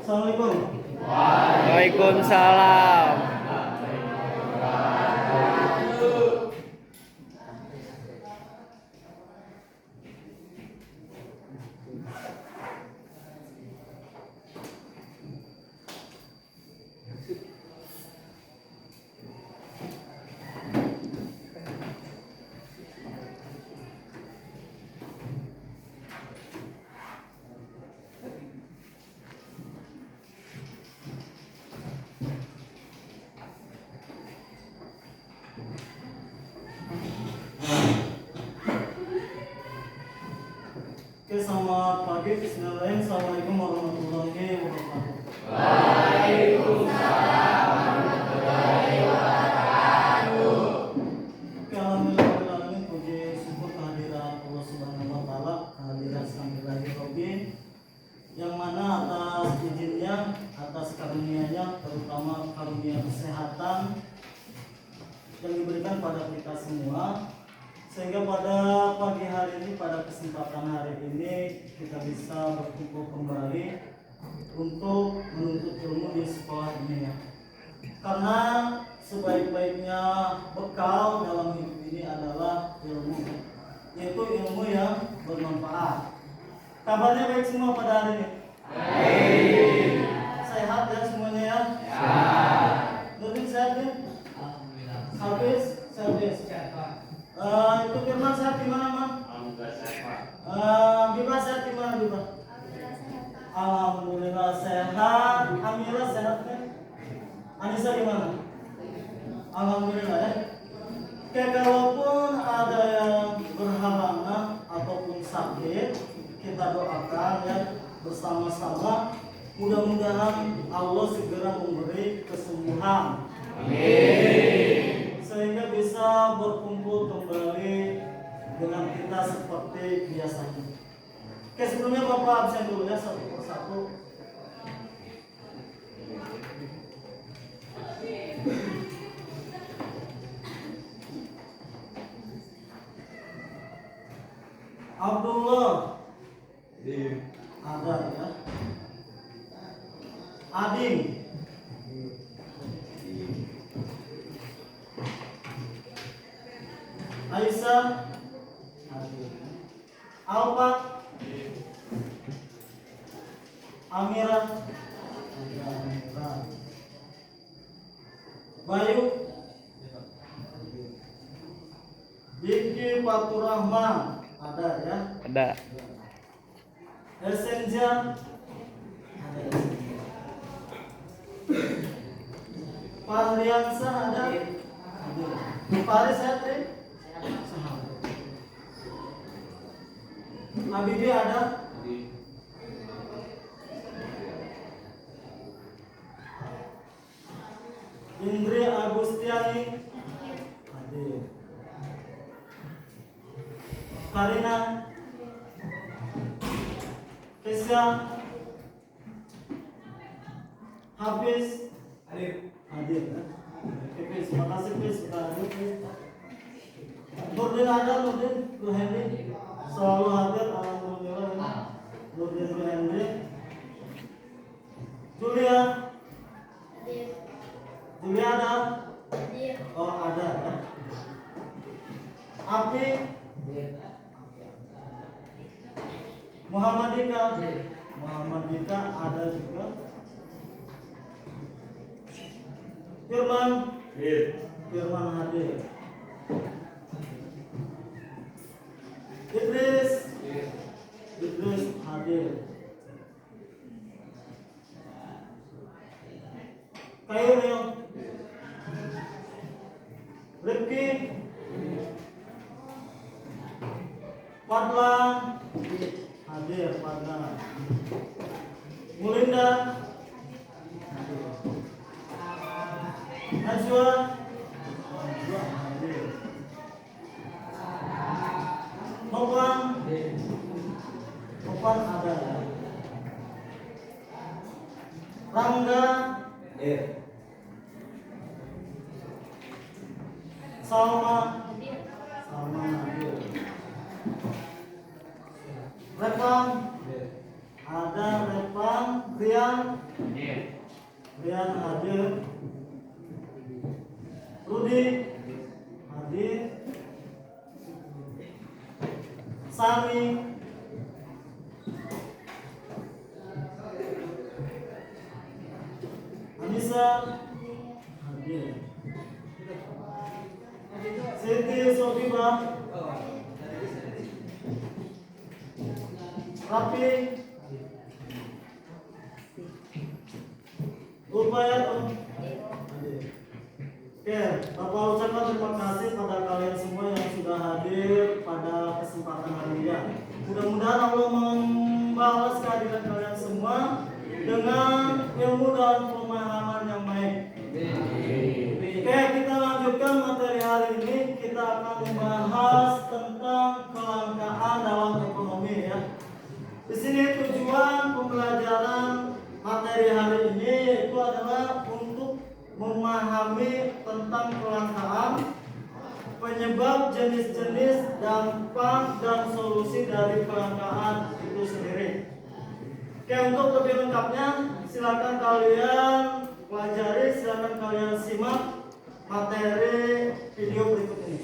Assalamualaikum. Waalaikumsalam. Oke, selamat pagi. Bismillahirrahmanirrahim. Assalamualaikum warahmatullahi wabarakatuh. Oke, alhamdulillah, puji syukur kehadiran Allah Subhanahu wa taala, kehadiran sang ilahi Rabbi, yang mana atas izinnya, atas karunia-Nya, terutama karunia kesehatan yang diberikan pada kita semua, sehingga pada pagi hari ini, pada kesempatan hari ini, kita bisa berkumpul kembali untuk menuntut ilmu di sekolah ini ya. Karena sebaik-baiknya bekal dalam hidup ini adalah ilmu, yaitu ilmu yang bermanfaat. Kabarnya baik semua pada hari ini? Baik. Sehat ya semuanya ya? Nurdin sehat ya? Habis? Itu Firman sehat di mana, Man? Biba sehat di mana, Biba? Alhamdulillah sehat. Amira sehat kan? Anissa di mana? Alhamdulillah ya. Oke, kalaupun ada yang berhalangan ataupun sakit, kita doakan ya bersama-sama. Mudah-mudahan Allah segera memberi kesembuhan. Amin. Sehingga bisa berkumpul kembali dengan kita seperti biasanya. Oke, sebelumnya Bapak absen dulu ya satu persatu. Abdullah ada ya. Ading Aisyah Alfa Amira Bayu Diki Faturrahman ada ya. Ada. Esenja Fahriansa ada. Faris Satri Abidi ada. Indri Agustiani hadir. Karina Kesya Hafiz hadir ya. Oke, terima kasih Fis sudah hadir. Nurdin ada, Nurdin Henry selalu hadir, alhamdulillah ya. Nurdin Henry. Julia ada? Oh ada ya. Api Muhammadika ada juga. Firman hadir. Idris hadir. Kairil Rifki Fadlan hadir. Fadlan Mulinda Najwa hadir. Nopan ada. Rangga Salma hadir. Repang ada. Repang Rian hadir. Rudi hadir. Sami, Anissa hadir. Siti Sofiba, Rafi, Urbayat. Oke, Bapak ucapkan terima kasih pada kalian semua yang sudah hadir pada kesempatan hari ini. Mudah-mudahan Allah membalas kehadiran kalian semua dengan ilmu dan pemahaman yang baik. Oke, kita lanjutkan materi hari ini. Kita akan membahas tentang kelangkaan dalam ekonomi ya. Di sini tujuan pembelajaran materi hari ini yaitu adalah untuk memahami tentang kelangkaan, penyebab, jenis-jenis, dampak, dan solusi dari kelangkaan itu sendiri. Oke, untuk lebih lengkapnya silakan kalian pelajari, silakan kalian simak materi video berikut ini.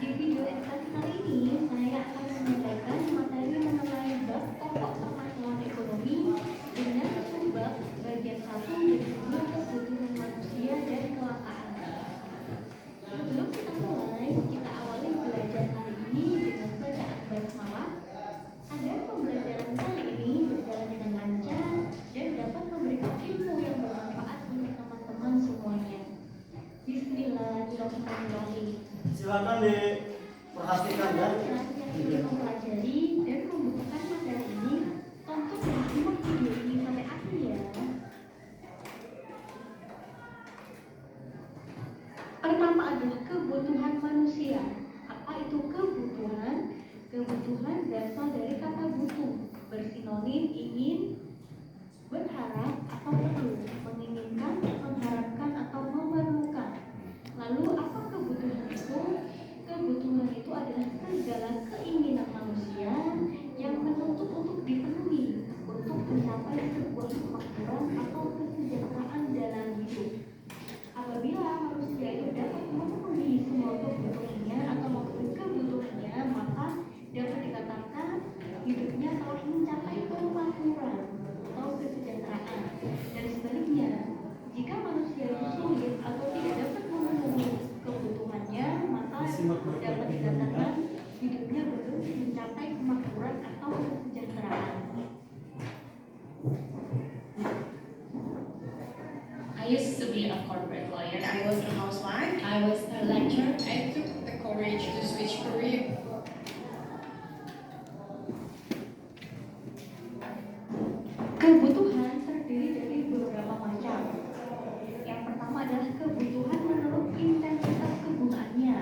Di video edukasi kali ini saya akan menyampaikan materi mengenai bab pokok permasalahan ekonomi dengan sumber bagian 1 yaitu kebutuhan manusia dan kelangkaan. Sebelum kita mulai, kita awali belajar hari ini dengan bacaan basmalah agar pembelajaran kali ini berjalan dengan lancar dan dapat memberikan ilmu yang bermanfaat untuk teman-teman semuanya. Bismillahirrahmanirrahim. Silakan diperhatikan ya. Yang mempelajari dan membutuhkan materi ini, tonton dan simak video ini sampai akhir ya. Pertama adalah kebutuhan manusia. Apa itu kebutuhan? Kebutuhan berasal dari kata butuh, bersinonim ingin, berharap atau perlu, menginginkan, mengharapkan atau memerlukan. Lalu apa kebutuhan itu? Kebutuhan itu adalah segala keinginan manusia yang menuntut untuk dipenuhi untuk mencapai sebuah kemakmuran atau kesejahteraan dalam hidup. Apabila manusia itu dapat memenuhi semua kebutuhannya atau memenuhi kebutuhannya, maka dapat dikatakan hidupnya telah mencapai kemakmuran atau kesejahteraan. Dan sebaliknya, jika manusia itu sulit atau tidak dapat memenuhi kebutuhannya, maka dapat dikatakan hidupnya belum mencapai kemakmuran atau kesejahteraan. I used to be a corporate lawyer. I was a housewife. I was a lecturer. I took the courage to switch career. Kebutuhan terdiri dari beberapa macam. Yang pertama adalah kebutuhan menurut intensitas kegunaannya.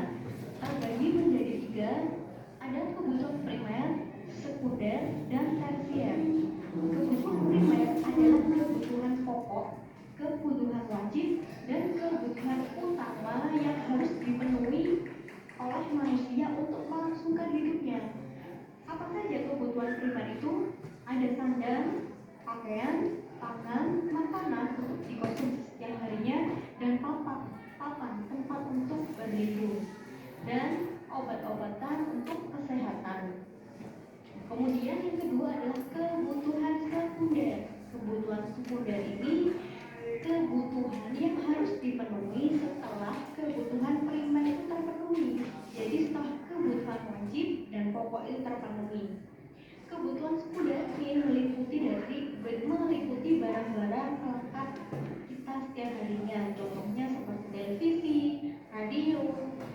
Terbagi menjadi 3. Ada kebutuhan primer, sekunder, dan tersier. Kebutuhan primer adalah kebutuhan pokok, kebutuhan wajib, dan kebutuhan utama yang harus dipenuhi oleh manusia untuk melangsungkan hidupnya. Apa saja kebutuhan primer itu? Ada sandang, pakaian, pangan, makanan untuk dikonsumsi setiap harinya, dan papan tempat untuk berlindung, dan obat-obatan untuk kesehatan. Kemudian yang kedua adalah kebutuhan sekunder. Kebutuhan sekunder ini kebutuhan yang harus dipenuhi setelah kebutuhan primer itu terpenuhi. Jadi setelah kebutuhan wajib dan pokok itu terpenuhi. Kebutuhan sekunder ini meliputi barang-barang pelengkap kita setiap harinya. Contohnya seperti televisi, radio,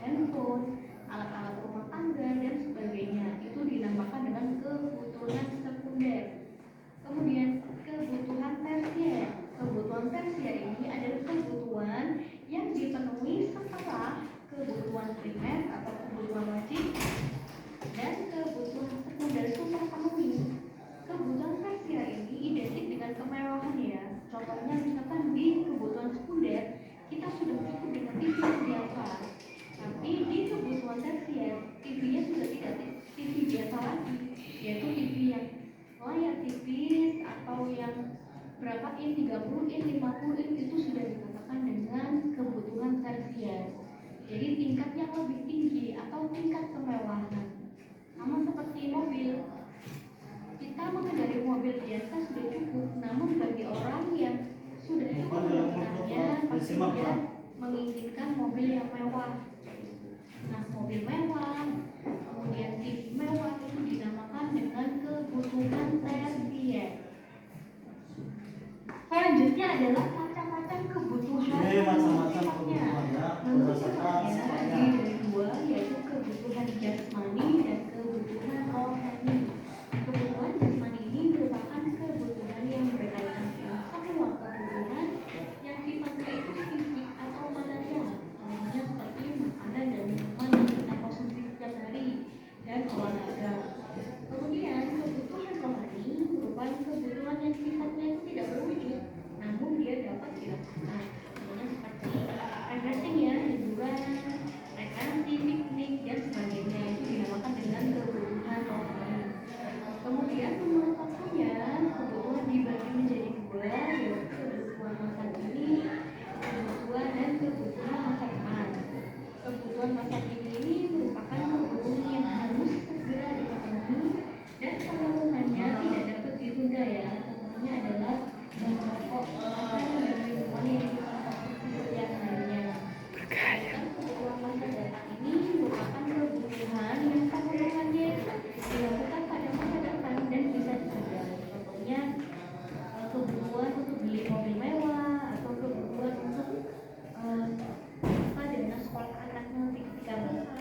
handphone, alat-alat rumah tangga, dan sebagainya. Itu dinamakan dengan kebutuhan sekunder. Kemudian kebutuhan tersier. Kebutuhan tersier ini adalah kebutuhan yang dipenuhi setelah kebutuhan primer atau kebutuhan wajib dan kebutuhan sekunder itu terpenuhi. Kebutuhan tersier ini identik dengan kemewahan ya. Contohnya misalkan di kebutuhan sekunder kita sudah cukup dengan TV yang biasa, tapi di kebutuhan tersier TV-nya sudah 30 in, 50 in itu sudah dikatakan dengan kebutuhan tersier. Jadi tingkat yang lebih tinggi atau tingkat kemewahan. Sama seperti mobil, kita mengendarai mobil biasa sudah cukup, namun bagi orang yang sudah cukup menggunakannya pasti dia menginginkan mobil yang mewah. Nah, mobil mewah, kemudian TV mewah itu dinamakan dengan kebutuhan tersier. Selanjutnya adalah macam-macam kebutuhan. Ini macam-macam sifatnya. kebutuhan ya, berdasarkan sifatnya. Terdiri dari dua, yaitu kebutuhan jasmani dan kebutuhan rohani. Kebutuhan jasmani ini merupakan kebutuhan yang berkaitan dengan semua kebutuhan yang sifatnya itu fisik atau material. Contohnya seperti makanan dan minuman yang kita konsumsi setiap hari dan olahraga. Kemudian kebutuhan rohani merupakan kebutuhan yang sifatnya itu tidak berwujud, namun dia dapat dilakukan. Contohnya seperti refreshing ya, hiburan, rekreasi, piknik dan sebagainya, itu dinamakan dengan kebutuhan rohani. Kemudian menurut waktunya kebutuhan dibagi menjadi dua, yaitu kebutuhan masa kini, kebutuhan dan kebutuhan masa depan. Kebutuhan masa kini ini merupakan kebutuhan yang harus segera dipenuhi dan pemenuhannya tidak dapat ditunda ya. Contohnya adalah bahan pokok, makanan dan minuman yang kita konsumsi setiap harinya. Dan kebutuhan masa depan ini merupakan kebutuhan yang pemenuhannya dilakukan pada masa depan dan bisa ditunda. Contohnya kebutuhan untuk beli mobil mewah atau kebutuhan untuk dana sekolah anaknya ketika besar.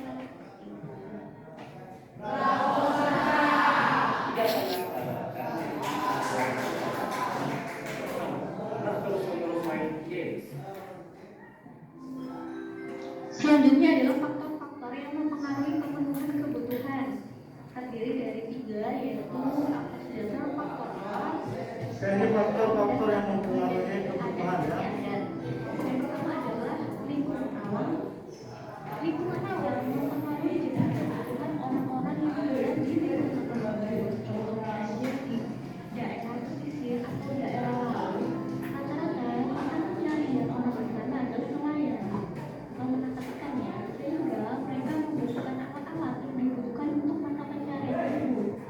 Selanjutnya adalah faktor-faktor yang mempengaruhi pemenuhan kebutuhan. Terdiri dari tiga, yaitu atas dasar faktor alam. Ini faktor-faktor yang mempengaruhi kebutuhan ya. Yang pertama adalah lingkungan alam. Lingkungan alam mempengaruhi jenis kebutuhan orang-orang yang berada di daerah tertentu. Contohnya aja di daerah pesisir atau daerah laut. Rata-rata makanan pencarian orang di sana adalah nelayan. Menetapkannya sehingga mereka membutuhkan alat-alat yang dibutuhkan untuk mata pencarian tersebut.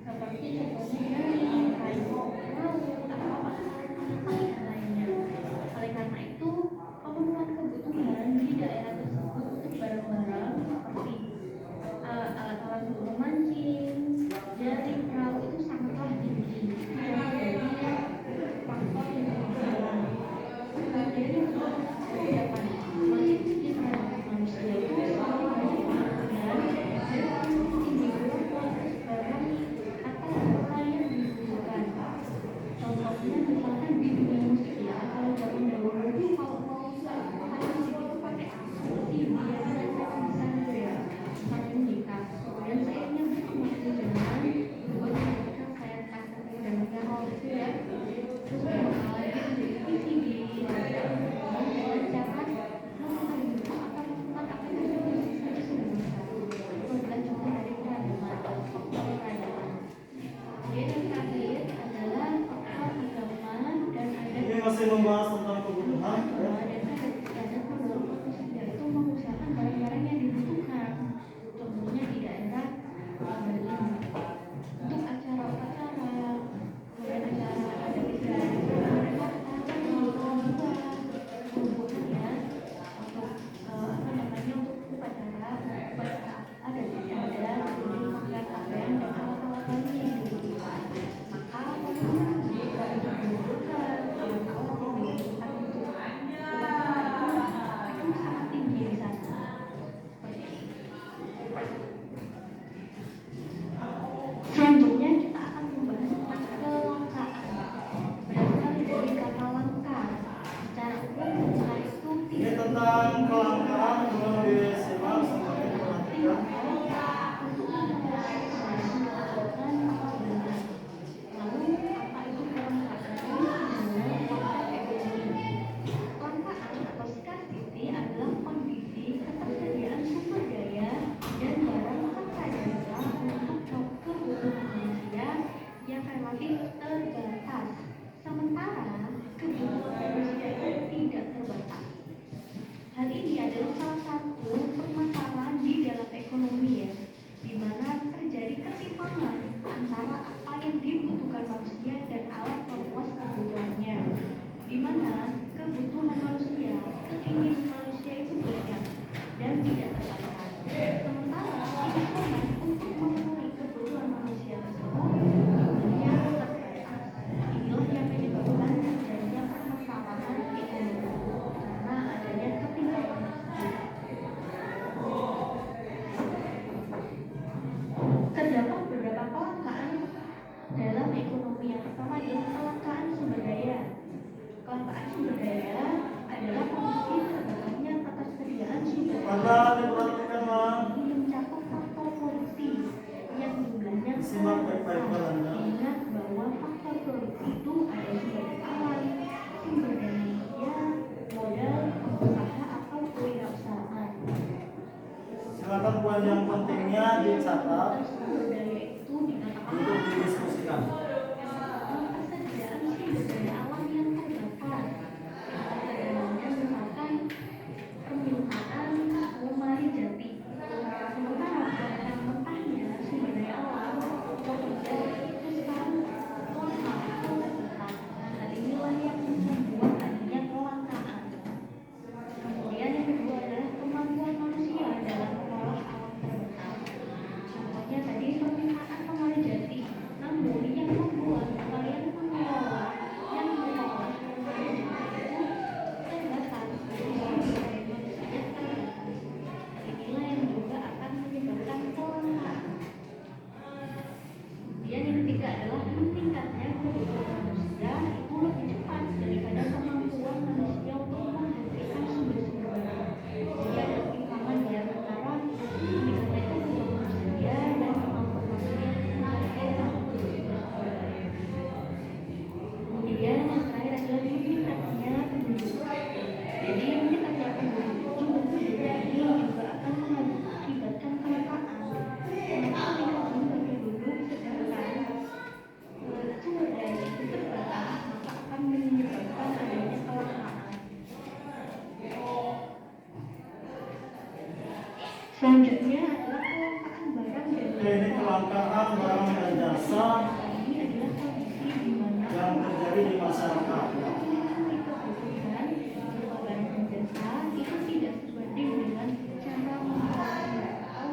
Seperti contohnya dari kayu, perahu, atau alat-alat penangkapan lainnya. Oleh karena itu, pemenuhan kebutuhan di daerah tersebut untuk barang-barang seperti alat-alat untuk memancing, jaring, perahu itu sangatlah tinggi. Contoh dari faktor lingkungan. Kemudian yang kedua, persiapan. Makin tinggi peradaban manusia itu semakin banyak kebutuhan dan semakin tinggi pula kualitas barang atau orang yang dibutuhkan. Contohnya misalkan di dunia musik ya, kalau zaman dahulu kalau mau musik itu pakai CD biar bisa ya pakai gitar. Kemudian seiringnya berkembangnya zaman berubah menjadi kaset, dan roll itu ya. Terus berubah lagi menjadi VCD dan dengan cara melakukan itu akan melakukan aplikasi musik saja sudah bisa. Itu adalah contoh dari peradaban, faktor peradaban. Kemudian yang terakhir adalah faktor agama dan adat. Ini masih membahas tentang kebutuhan ya. Dan adat mendorong manusia itu mengusahakan barang-barang yang dibutuhkan. Contohnya di daerah Bali untuk acara-acara, kemudian acara adat istiadat mereka kebutuhan ya untuk untuk upacara adat istiadat, kemudian pakaian pakaian dan alat-alat lainnya yang dibutuhkan. Maka jika itu dibutuhkan, orang yang dibutuhkan untuk Simak baik-baik Anda. Ingat bahwa faktor produk itu ada sumber alam, sumber daya manusia, modal, pengusaha atau kewirausahaan. Silakan poin yang pentingnya dicatat Sumber daya itu dikatakan untuk didiskusikan. persediaan sumber daya alam yang terbatas. Contohnya misalkan permintaan lemari jati. Sementara bahan mentahnya sumber daya alam itu sekarang mahal atau terbatas. Hal inilah yang membuat adanya kelangkaan. Kemudian yang kedua adalah kemampuan manusia dalam mengolah alam terbatas. Contohnya tadi permintaan lemari jati. Namun yang membuat kalian mengelola yang mengolah lemari jati itu terbatas. Manusia terbatas. Inilah yang juga akan menyebabkan kelangkaan. Kemudian yang ketiga adalah meningkatnya kebutuhan manusia itu lebih cepat daripada kemampuan manusia untuk menghasilkan sumber-sumber baru. Jadi ada ketimpangan ya antara meningkatnya kebutuhan manusia dan kemampuan manusia untuk menghasilkan sumber-sumber baru. Kemudian yang terakhir adalah meningkatnya penduduk. Jadi meningkatnya penduduk ini juga akan mengakibatkan kelangkaan. Kenapa meningkatnya penduduk sedangkan sumber daya itu terbatas, maka akan menyebabkan adanya kelangkaan. Selanjutnya adalah kelangkaan barang dan Ini kelangkaan barang dan jasa ini adalah kondisi di mana yang terjadi di masyarakat. memenuhi kebutuhan berupa barang dan jasa itu tidak sebanding dengan cara menjualnya atau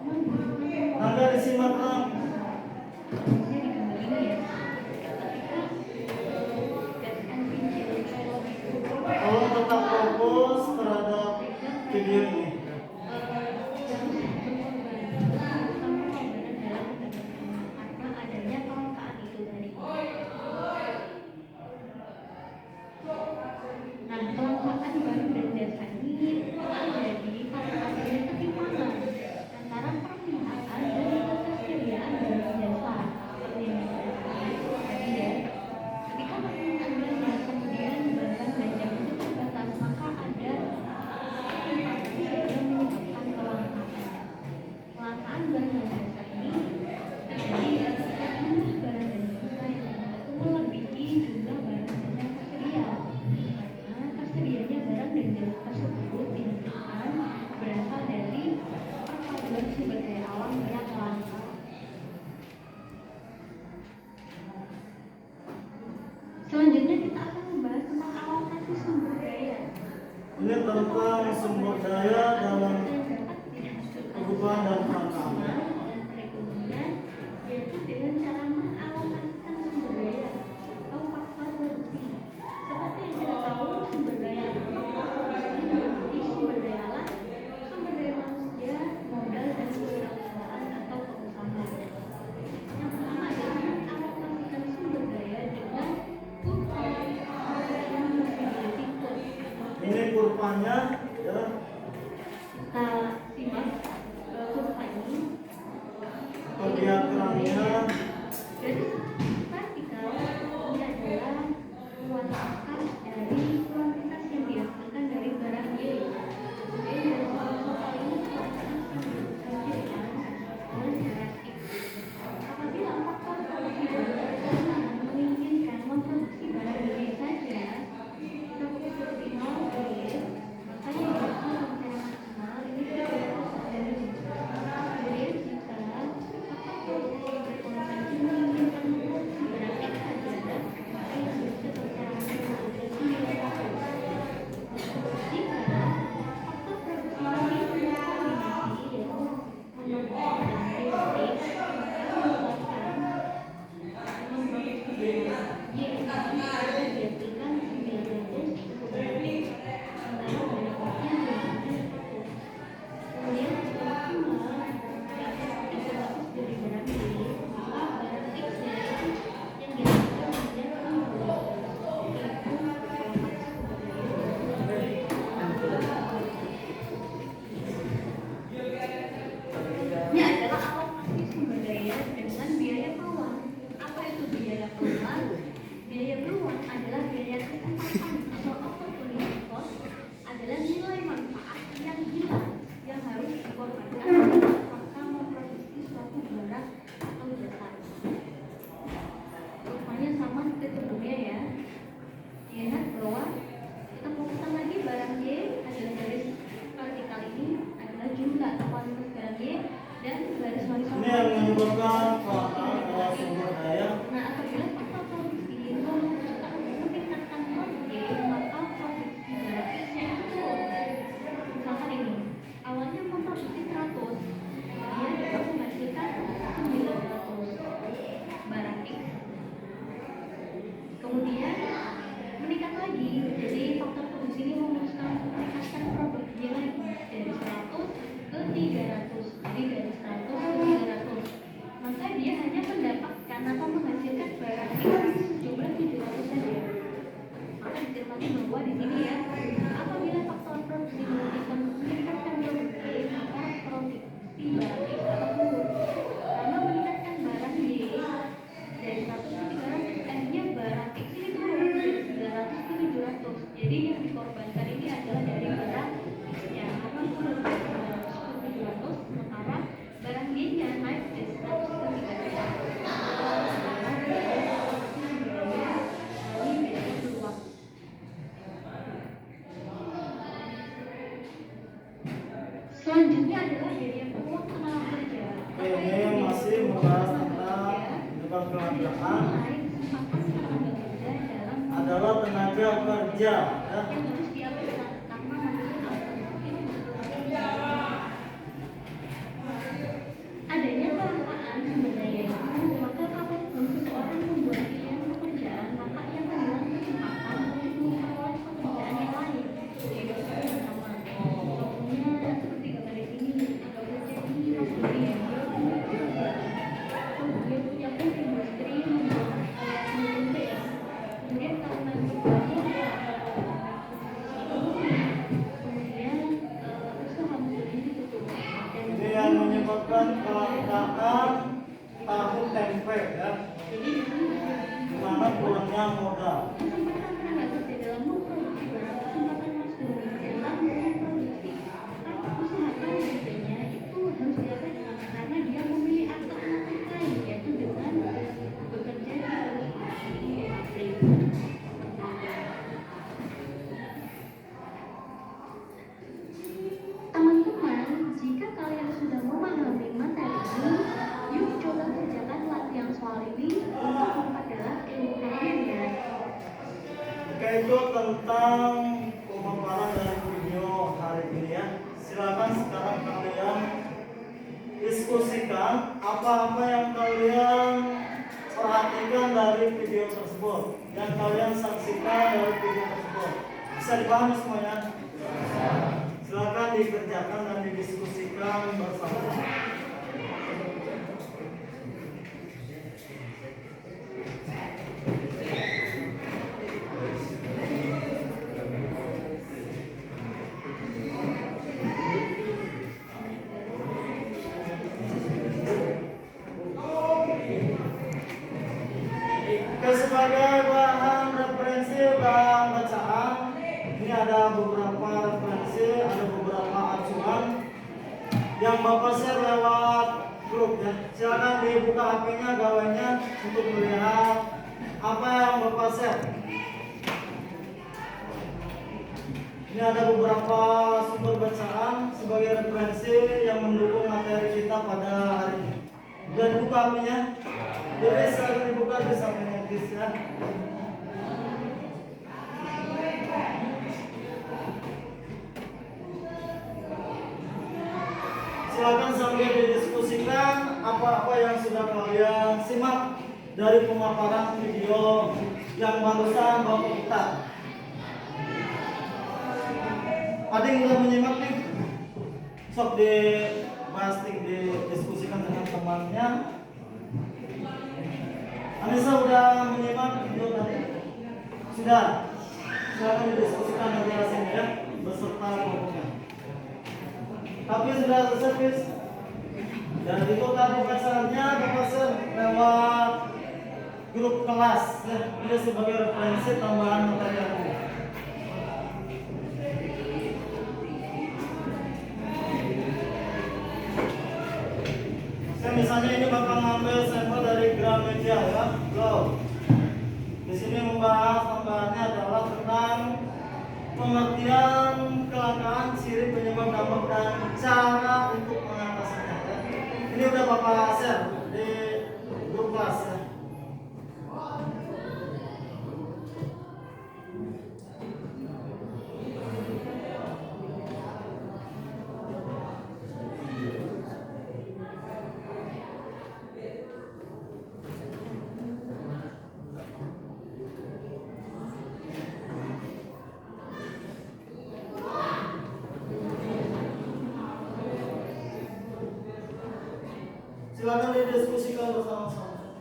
menggunakan Anda disimakkan. Misalnya di gambar ini ya, ketika gas LPG kalau itu Tolong tetap fokus terhadap video ini. karena adanya kelangkaan itu tadi. Nah, kelangkaan barang dan jasa ini terjadi karena adanya ketimpangan antara permintaan dan ketersediaan barang jasa. Seperti yang dikatakan tadi ya, ketika permintaannya dan kemudian barang dan jasa itu terbatas, maka ada ketimpangan sehingga menyebabkan kelangkaan. Kelangkaan barang dan jasa ini terjadi ketika jumlah barang dan jasa yang ada itu melebihi jumlah barang dan jasa yang tersedia. Karena tersedianya barang dan jasa tersebut dihasilkan berasal dari perpaduan sumber daya alam yang langka. Selanjutnya kita akan membahas tentang alokasi sumber daya. Ini tentang sumber daya dalam kebutuhan dan kelangkaan. Dan perekonomian yaitu dengan cara mengalokasikan sumber daya atau faktor produksi. Seperti yang kita tahu, sumber daya meliputi sumber daya alam, sumber daya manusia, modal dan kewirausahaan atau pengusahaan. Yang pertama adalah mengalokasikan sumber daya dengan kurva yang memiliki kurva. Ini kurvanya ya. Kita simak kurva ini. Diagramnya Jadi vertikal ini adalah kuantitas dari kuantitas yang dihasilkan dari barang Y. Kemudian dari horizontal ini kuantitas yang dihasilkan oleh grafik. Apabila faktor produksi barang menginginkan memproduksi barang Y saja seperti 0 Y, maka yang dilakukan secara maksimal ini tidak dari kemudian jika faktor produksi berpotensi menginginkan memproduksi menyebabkan kelangkaan pada sumber daya. Nah, apabila faktor produksi meningkatkan margin, maka produksi gratisnya itu turun. Misalkan ini, awalnya memproduksi 100, dia dapat menghasilkan 900 barang X. Kemudian meningkat lagi, jadi faktor produksi ini memutuskan meningkatkan produksinya lagi dari 100 ke 300, jadi dari 100 ke 300. Maka dia hanya mendapatkan atau menghasilkan barang X sejumlah 700 saja. Maka dicermati bahwa di sini ya, apabila faktor produksi meningkatkan produksi, maka produksi barang X akan turun. Karena meningkatkan barang Y dari 100 ke 300, akhirnya barang X ini turun dari 900 ke 700. Jadi yang dikorbankan ini adalah dari barang X-nya, karena turun dari 900 ke 700, sementara barang Y-nya naik dari 100 ke 300. Selanjutnya adalah biaya peluang tenaga kerja. Ini masih membahas tentang penyebab kelangkaan adalah tenaga kerja ya. Yang harus diambil karena adanya kelangkaan sumber daya itu, maka apapun seseorang membuat pilihan pekerjaan, maka ia kehilangan kesempatan untuk memperoleh pekerjaan yang lain. Yaitu pertama, contohnya seperti gambar di sini, bekerja di industri yang kemudian punya industri membuat menulis, kemudian karena berbanyak kemudian usaha menulis ditutup. Ini yang menyebabkan kelangkaan tahu tempe ya, Jadi di sini di mana kurangnya modal. kesempatan tenaga kerja dalam memproduksi barang, kesempatan mas guru dalam memproduksi, usahakan kerjanya itu harus diabaikan karena dia memilih alternatif lain, yaitu dengan bekerja di industri. Teman-teman, jika kalian sudah memahami materi ini, yuk coba kerjakan latihan soal ini untuk memperdalam ilmu kalian ya. Oke, itu tentang pemaparan dari video hari ini ya. Silakan sekarang kalian diskusikan apa-apa yang kalian perhatikan dari video tersebut, yang kalian saksikan dari video tersebut. Bisa dipahami semuanya? Silakan dikerjakan dan didiskusikan bersama. Oke, sebagai bahan referensi bahan bacaan, ini ada beberapa referensi, ada beberapa acuan yang Bapak share lewat grup ya. Silakan dibuka HP-nya, gawainya untuk melihat apa yang Bapak share. Ini ada beberapa sumber bacaan sebagai referensi yang mendukung materi kita pada hari ini. Sudah dibuka HP-nya? Jadi silakan dibuka di samping notis ya. Silakan sambil didiskusikan apa-apa yang sudah kalian simak dari pemaparan video yang barusan Bapak putar. Ada yang sudah menyimak nih? Sok dibahas, didiskusikan dengan temannya. Anissa sudah menyimak video tadi? Sudah? Silakan didiskusikan dengan hasilnya ya, beserta kelompoknya. Tapi sudah selesai guys. Dan itu tadi bacaannya Bapak share lewat grup kelas ya. Ini sebagai referensi tambahan materi yang ini. Misalnya ini bakal ngambil sampel dari Gramedia ya. Go. Di sini membahas tambahannya adalah tentang pengertian kelangkaan, ciri, penyebab dampak dan cara untuk mengatasinya ya. Ini udah Bapak share di grup kelas ya. Silakan didiskusikan bersama-sama.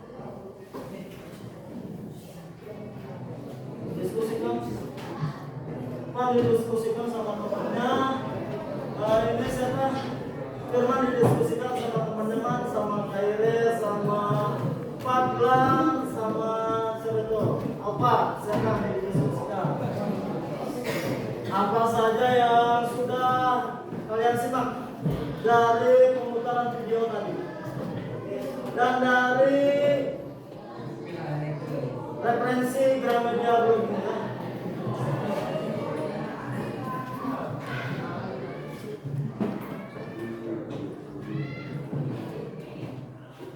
Diskusikan. Pak didiskusikan sama temannya. Ini siapa? Firman didiskusikan sama teman-teman, sama Kaire, sama Fadlan, sama siapa itu? Apa? Silakan didiskusikan. Apa saja yang sudah kalian simak dari pemutaran video tadi? Dan dari referensi Gramedia Blog ini ya.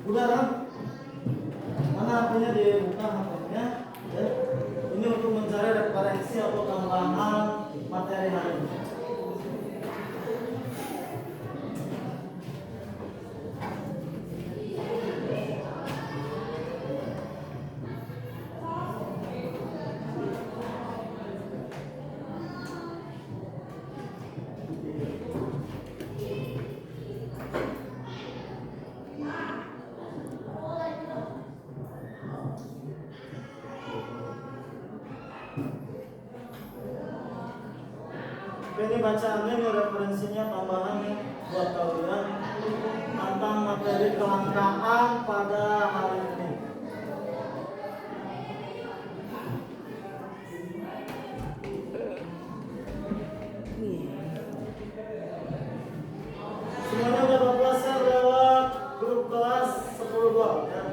Udah kan? Mana HP-nya dibuka HP-nya ya. Ini untuk mencari referensi atau tambahan materi hari ini. Ini bacaannya, ini referensinya tambahan ya buat kalian tentang materi kelangkaan pada hari ini. Semuanya udah Bapak share lewat grup kelas 10-2 ya.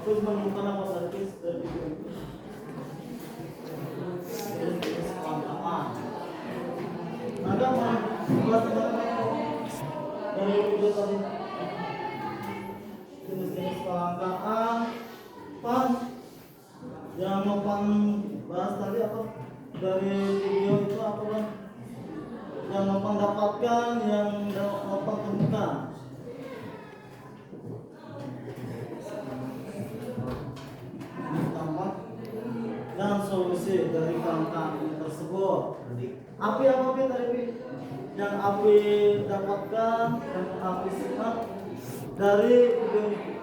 Terus menemukan apa saja dari video itu? Kelangkaan. Ada buat dari video tadi. Jenis-jenis kelangkaan, pan. Yang mau pan bahas tadi apa? Dari video itu apa kan? Yang mau dapatkan, yang mau temukan. Dan solusi dari kelangkaan tersebut. Api apa tadi? Yang api dapatkan dan api simak dari video ini.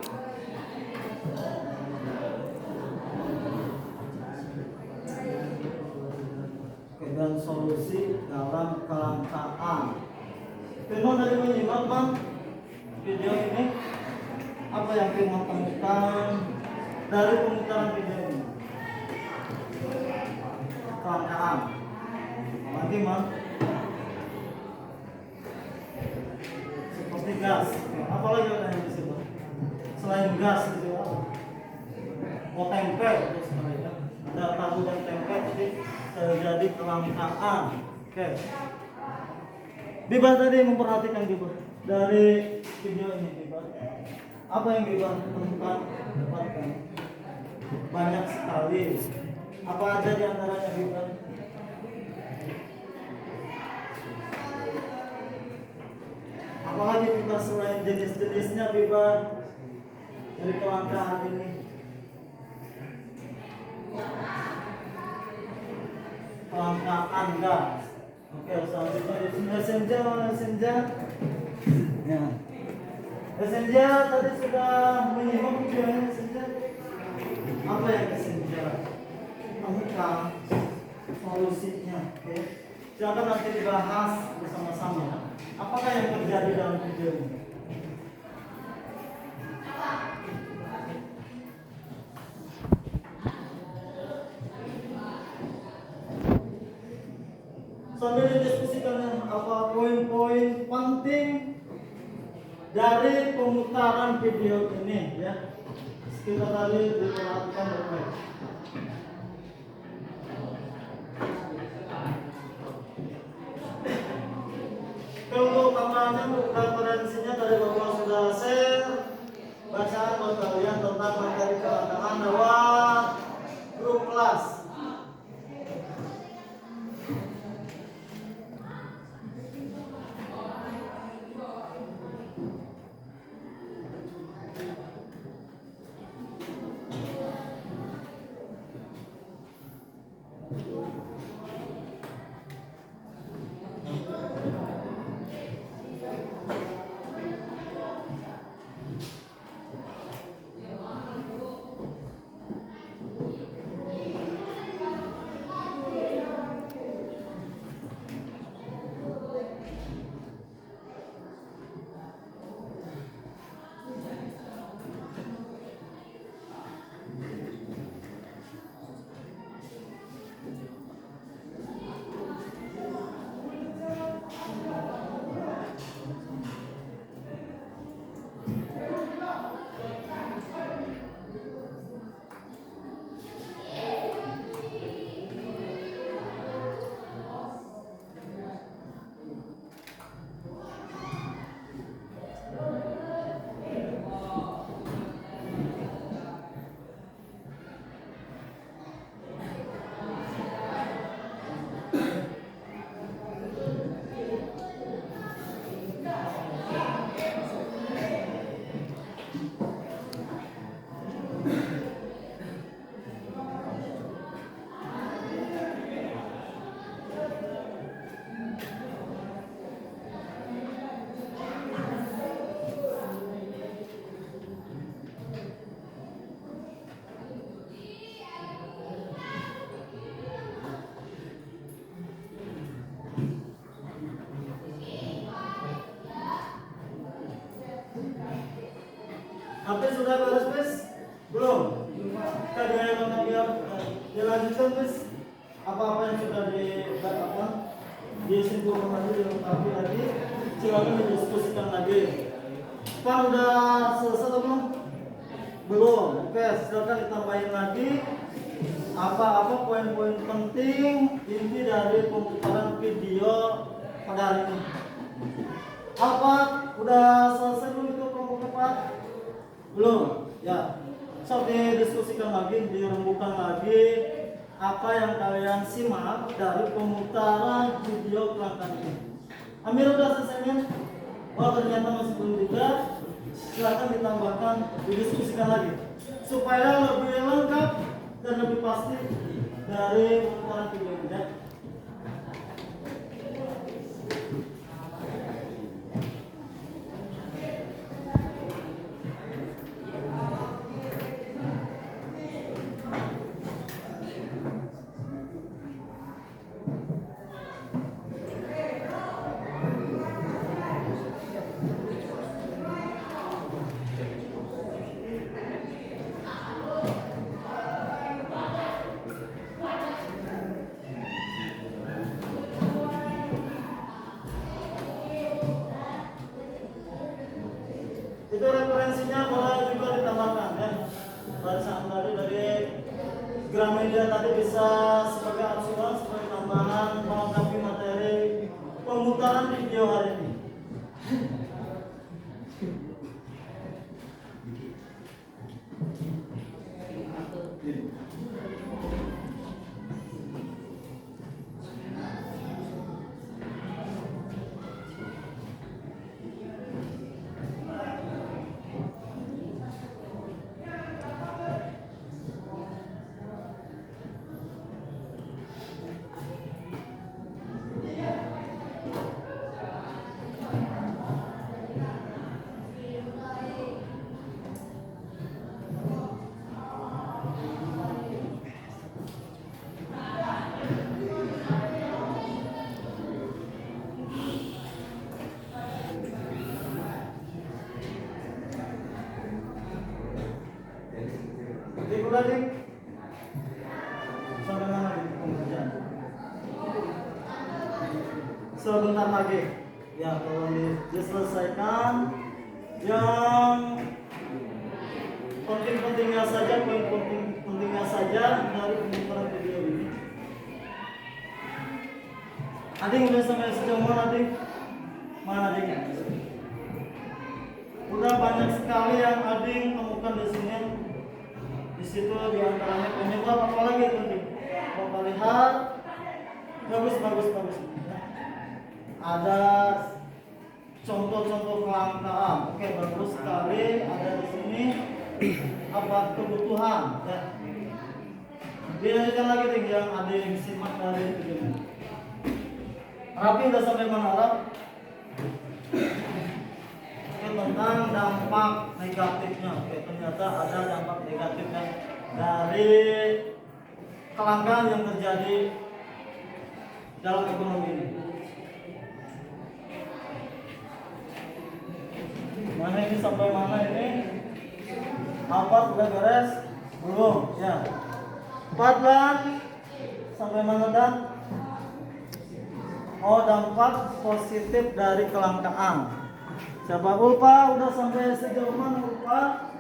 Dan solusi dalam kelangkaan. Firman dari menyimak bang video ini, apa yang Firman temukan dari pemutaran video ini? Kelangkaan. Lagi man, seperti gas. Apalagi yang disebut selain gas itu apa? Oh tempe itu sebenarnya. Ada tahu dan tempe jadi terjadi kelangkaan. Oke. Biba tadi memperhatikan Biba dari video ini Biba. Apa yang Biba temukan dapatkan? Banyak sekali. Apa aja di antaranya Biba? Apalagi Biba selain jenis-jenisnya Biba dari kelangkaan ini? Kelangkaan gas. Oke, selanjutnya di sini Senja. Ya. Senja tadi sudah menyimak videonya Senja. Apa yang Senja temukan solusinya. Oke. Silakan nanti dibahas bersama-sama. Apakah yang terjadi dalam video ini? Sambil didiskusikan apa poin-poin penting dari pemutaran video ini ya. Sekitar tadi diperhatikan baik-baik. Untuk tambahannya, referensinya tadi Bapak sudah share bacaan buat kalian tentang materi kedatangan lewat grup kelas. HP sudah beres, Mas? Belum? Kita biar dilanjutkan, Mas. Apa-apa yang sudah disimpulkan lagi, dilengkapi lagi, silakan didiskusikan lagi. Pak udah selesai atau belum? Belum. Oke, silakan ditambahin lagi apa-apa poin-poin penting inti dari pemutaran video pada hari ini. Apa udah selesai belum itu kelompok Pak? Belum, ya. So didiskusikan lagi, dirembukan lagi apa yang kalian simak dari pemutaran video kelangkaan ini. Amir udah selesai kan? Oh ternyata masih belum juga. Silakan ditambahkan, didiskusikan lagi supaya lebih lengkap dan lebih pasti dari pemutaran video ini. Ya. Itu referensinya boleh juga ditambahkan ya. Barisan tadi dari Gramedia tadi bisa sebagai acuan, sebagai tambahan melengkapi materi pemutaran video hari ini. sebentar lagi. Ya, tolong diselesaikan. Yang penting-pentingnya saja, poin pentingnya saja dari pemutaran video ini. Ading udah sampai sejauh mana, Ading? Mana Ading? Udah banyak sekali yang Ading temukan di sini. Di situ diantaranya penyebab apa lagi itu, Ading? Bapak lihat, bagus. Ada contoh-contoh kelangkaan. Oke, bagus sekali. Ada di sini apa kebutuhan. Ya. Dilanjutkan lagi, Ading, yang Ading simak dari video ini. Rapi udah sampai mana, Rap? Oke, tentang dampak negatifnya. Oke, ternyata ada dampak negatifnya dari kelangkaan yang terjadi dalam ekonomi ini. Mana ini sampai mana ini? Apa udah beres? Belum, ya. 4 dan sampai mana dan? Oh, dampak positif dari kelangkaan. Siapa Ulpa? Udah sampai sejauh mana Ulpa?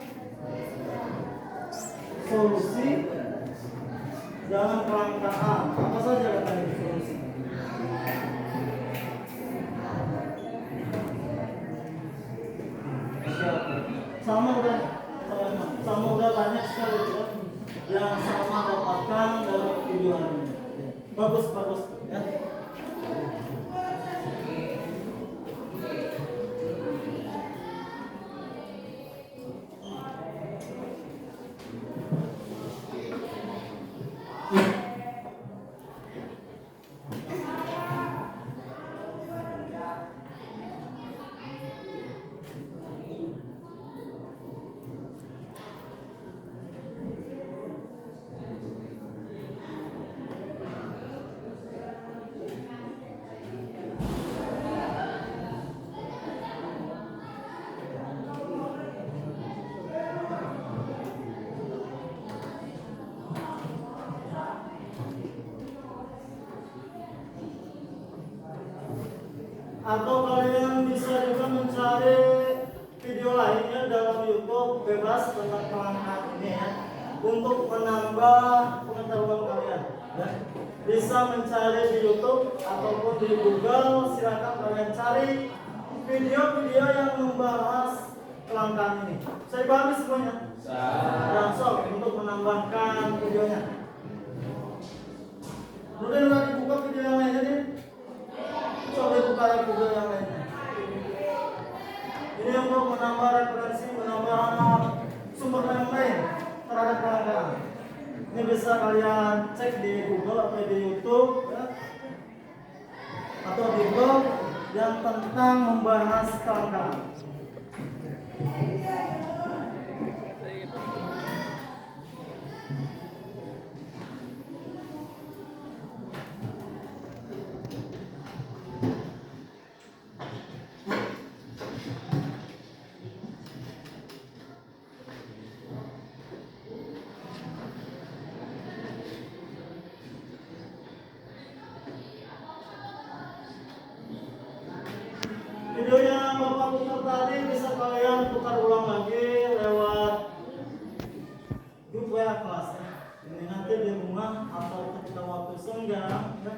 Solusi jangan kelangkaan. Apa saja katanya solusi? Sama udah banyak sekali ya, yang sama dapatkan dari video hari ini. Bagus ya. Atau kalian bisa juga mencari video lainnya dalam YouTube bebas tentang kelangkaan ini ya, untuk menambah pengetahuan kalian ya. Bisa mencari di YouTube ataupun di Google, silakan kalian cari video-video yang membahas kelangkaan ini. Saya bahas semuanya. Langsung untuk menambahkan videonya. Udah dibuka video yang lainnya nih. Coba buka video yang lainnya. Ini untuk menambah referensi, menambah sumber yang lain terhadap kelangkaan. Ini bisa kalian cek di Google atau di YouTube ya, atau di blog yang tentang membahas kelangkaan. Video yang Bapak putar tadi bisa kalian putar ulang lagi lewat grup WA kelas ya. Ini nanti di rumah atau ketika waktu senggang ya,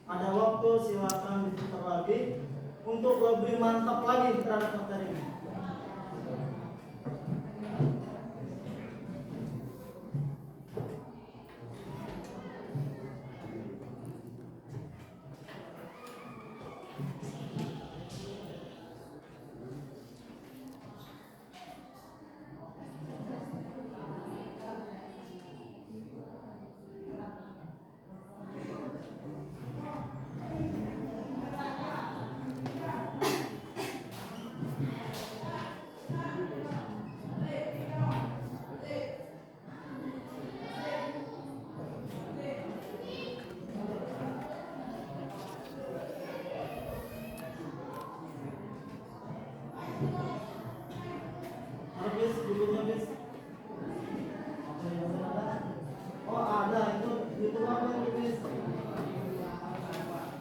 ada waktu silakan diputar lagi untuk lebih mantap lagi terhadap materi ini. Habis bukunya habis. Apa yang ada? Oh ada itu apa yang tulis?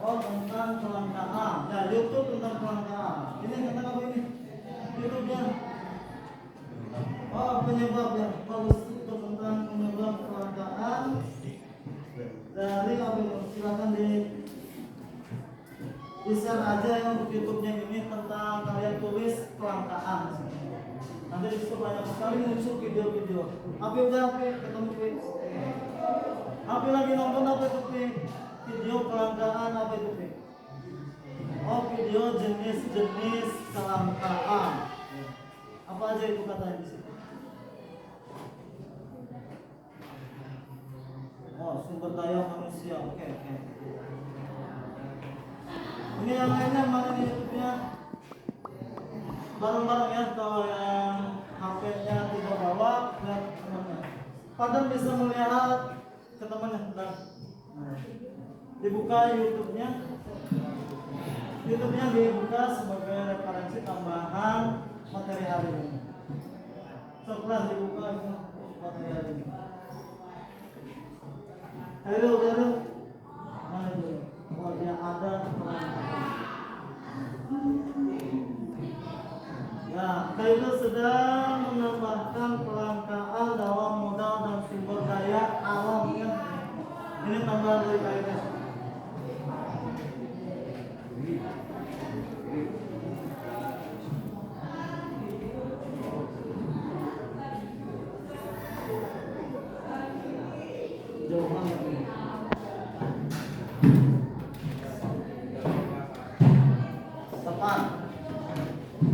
Oh tentang tentang kelangkaan. Ya, YouTube tentang kelangkaan. Ini tentang apa ini? YouTube-nya. Oh, penyebabnya. Bagus, itu tentang penyebab kelangkaan. Dari apa itu? Silakan di share aja yang untuk YouTube-nya ini tentang kalian tulis kelangkaan. Nanti disitu banyak sekali muncul video-video. Apa udah apa ketemu Pi? Apa lagi nonton apa itu Pi? Video kelangkaan apa itu Pi? Oh, video jenis-jenis kelangkaan. Apa aja itu katanya di situ? Oh, sumber daya manusia. Oke. Ini yang lainnya mana nih YouTube-nya? Bareng-bareng ya, kalau yang HP-nya tidak bawa, lihat temannya. Padahal bisa melihat ke temannya. Nah, dibuka YouTube-nya. YouTube-nya dibuka sebagai referensi tambahan materi hari ini. Setelah dibuka itu materi hari ini. Ayo, mana dulu? Oh, dia ada. Ya, Kaido sedang menambahkan kelangkaan dalam modal dan sumber daya alam ya. Ini tambahan dari Kaido.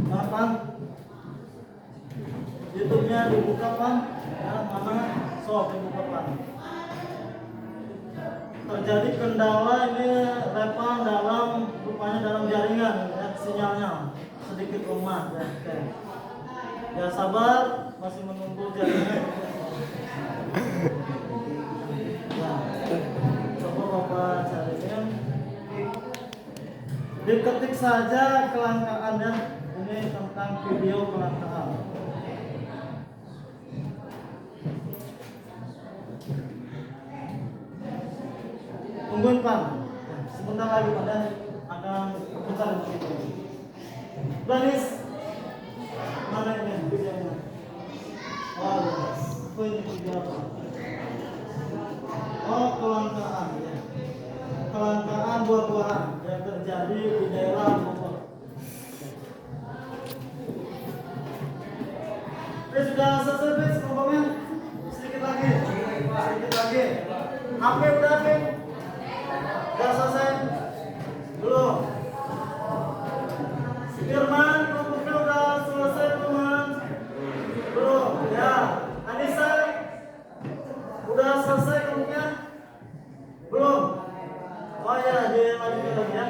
Kapan? YouTube-nya dibuka Pan? Ya, mana? Dibuka Pan. Terjadi kendala ini Repan dalam rupanya dalam jaringan ya, sinyalnya sedikit lemah ya. Oke. Ya sabar, masih menunggu jaringan. Ya. Coba Bapak cariin. Diketik saja kelangkaannya. Ini tentang video kelangkaan. Tungguin Pak. Sebentar lagi pada akan putar begitu. Baris. Mana ini videonya? Oh, ini video apa? Oh, kelangkaan ya. Kelangkaan buah-buahan yang terjadi di daerah Bogor. Sudah selesai Bis, kelompoknya? Sedikit lagi. HP udah HP? Udah selesai? Belum? Firman, kelompoknya udah selesai teman? Belum? Ya. Anissa? Udah selesai kelompoknya? Belum? Oh ya, dilanjutkan lagi ya.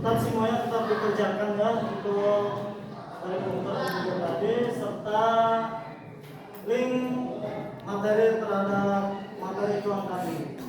Tetap semuanya tetap dikerjakan ya untuk dari komputer tadi serta link materi terhadap materi kelangkaan ini.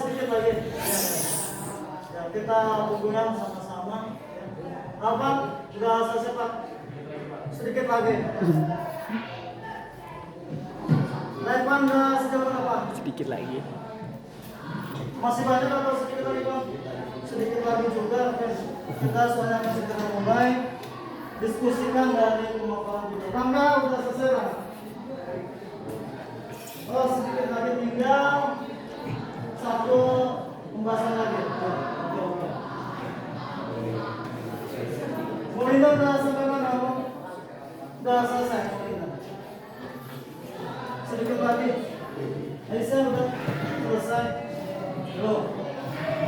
sedikit lagi. Ya, kita hubungan sama-sama. Apa? Sudah selesai Pak? Sedikit lagi. Naik Anda sejauh apa? Sedikit lagi. Masih banyak atau sedikit lagi Pak? Sedikit lagi juga. Kita soalnya akan segera mulai diskusikan dari pemaparan video. Tangga udah selesai Pak? Oh sedikit lagi tinggal satu pembahasan lagi. Oke. Molina udah sampai mana? Udah selesai Molina. Sedikit lagi. Aisyah udah selesai. Loh.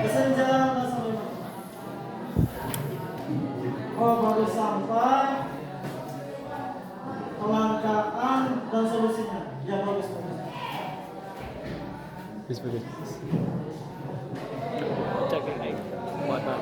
Kesan jalan udah sampai mana? Oh baru sampai kelangkaan dan solusinya. Ya bagus. Bagus. Cek naik. Buat apa?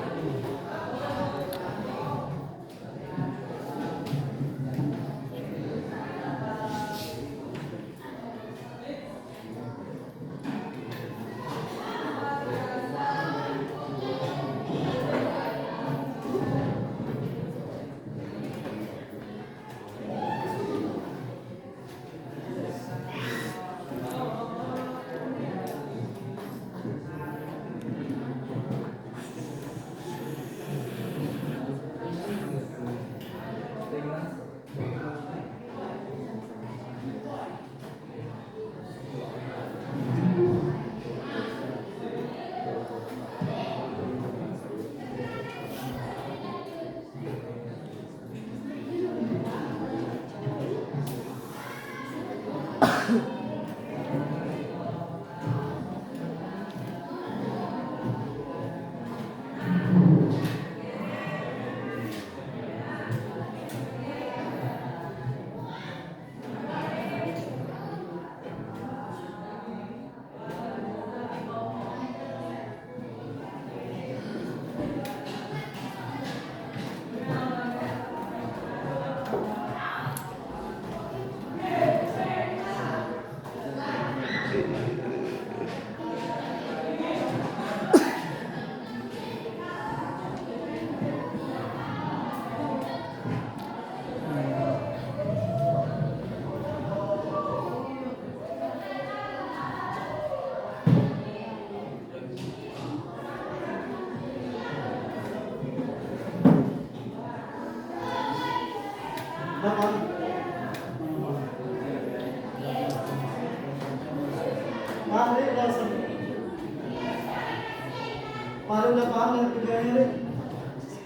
Pak udah paham dengan videonya nih?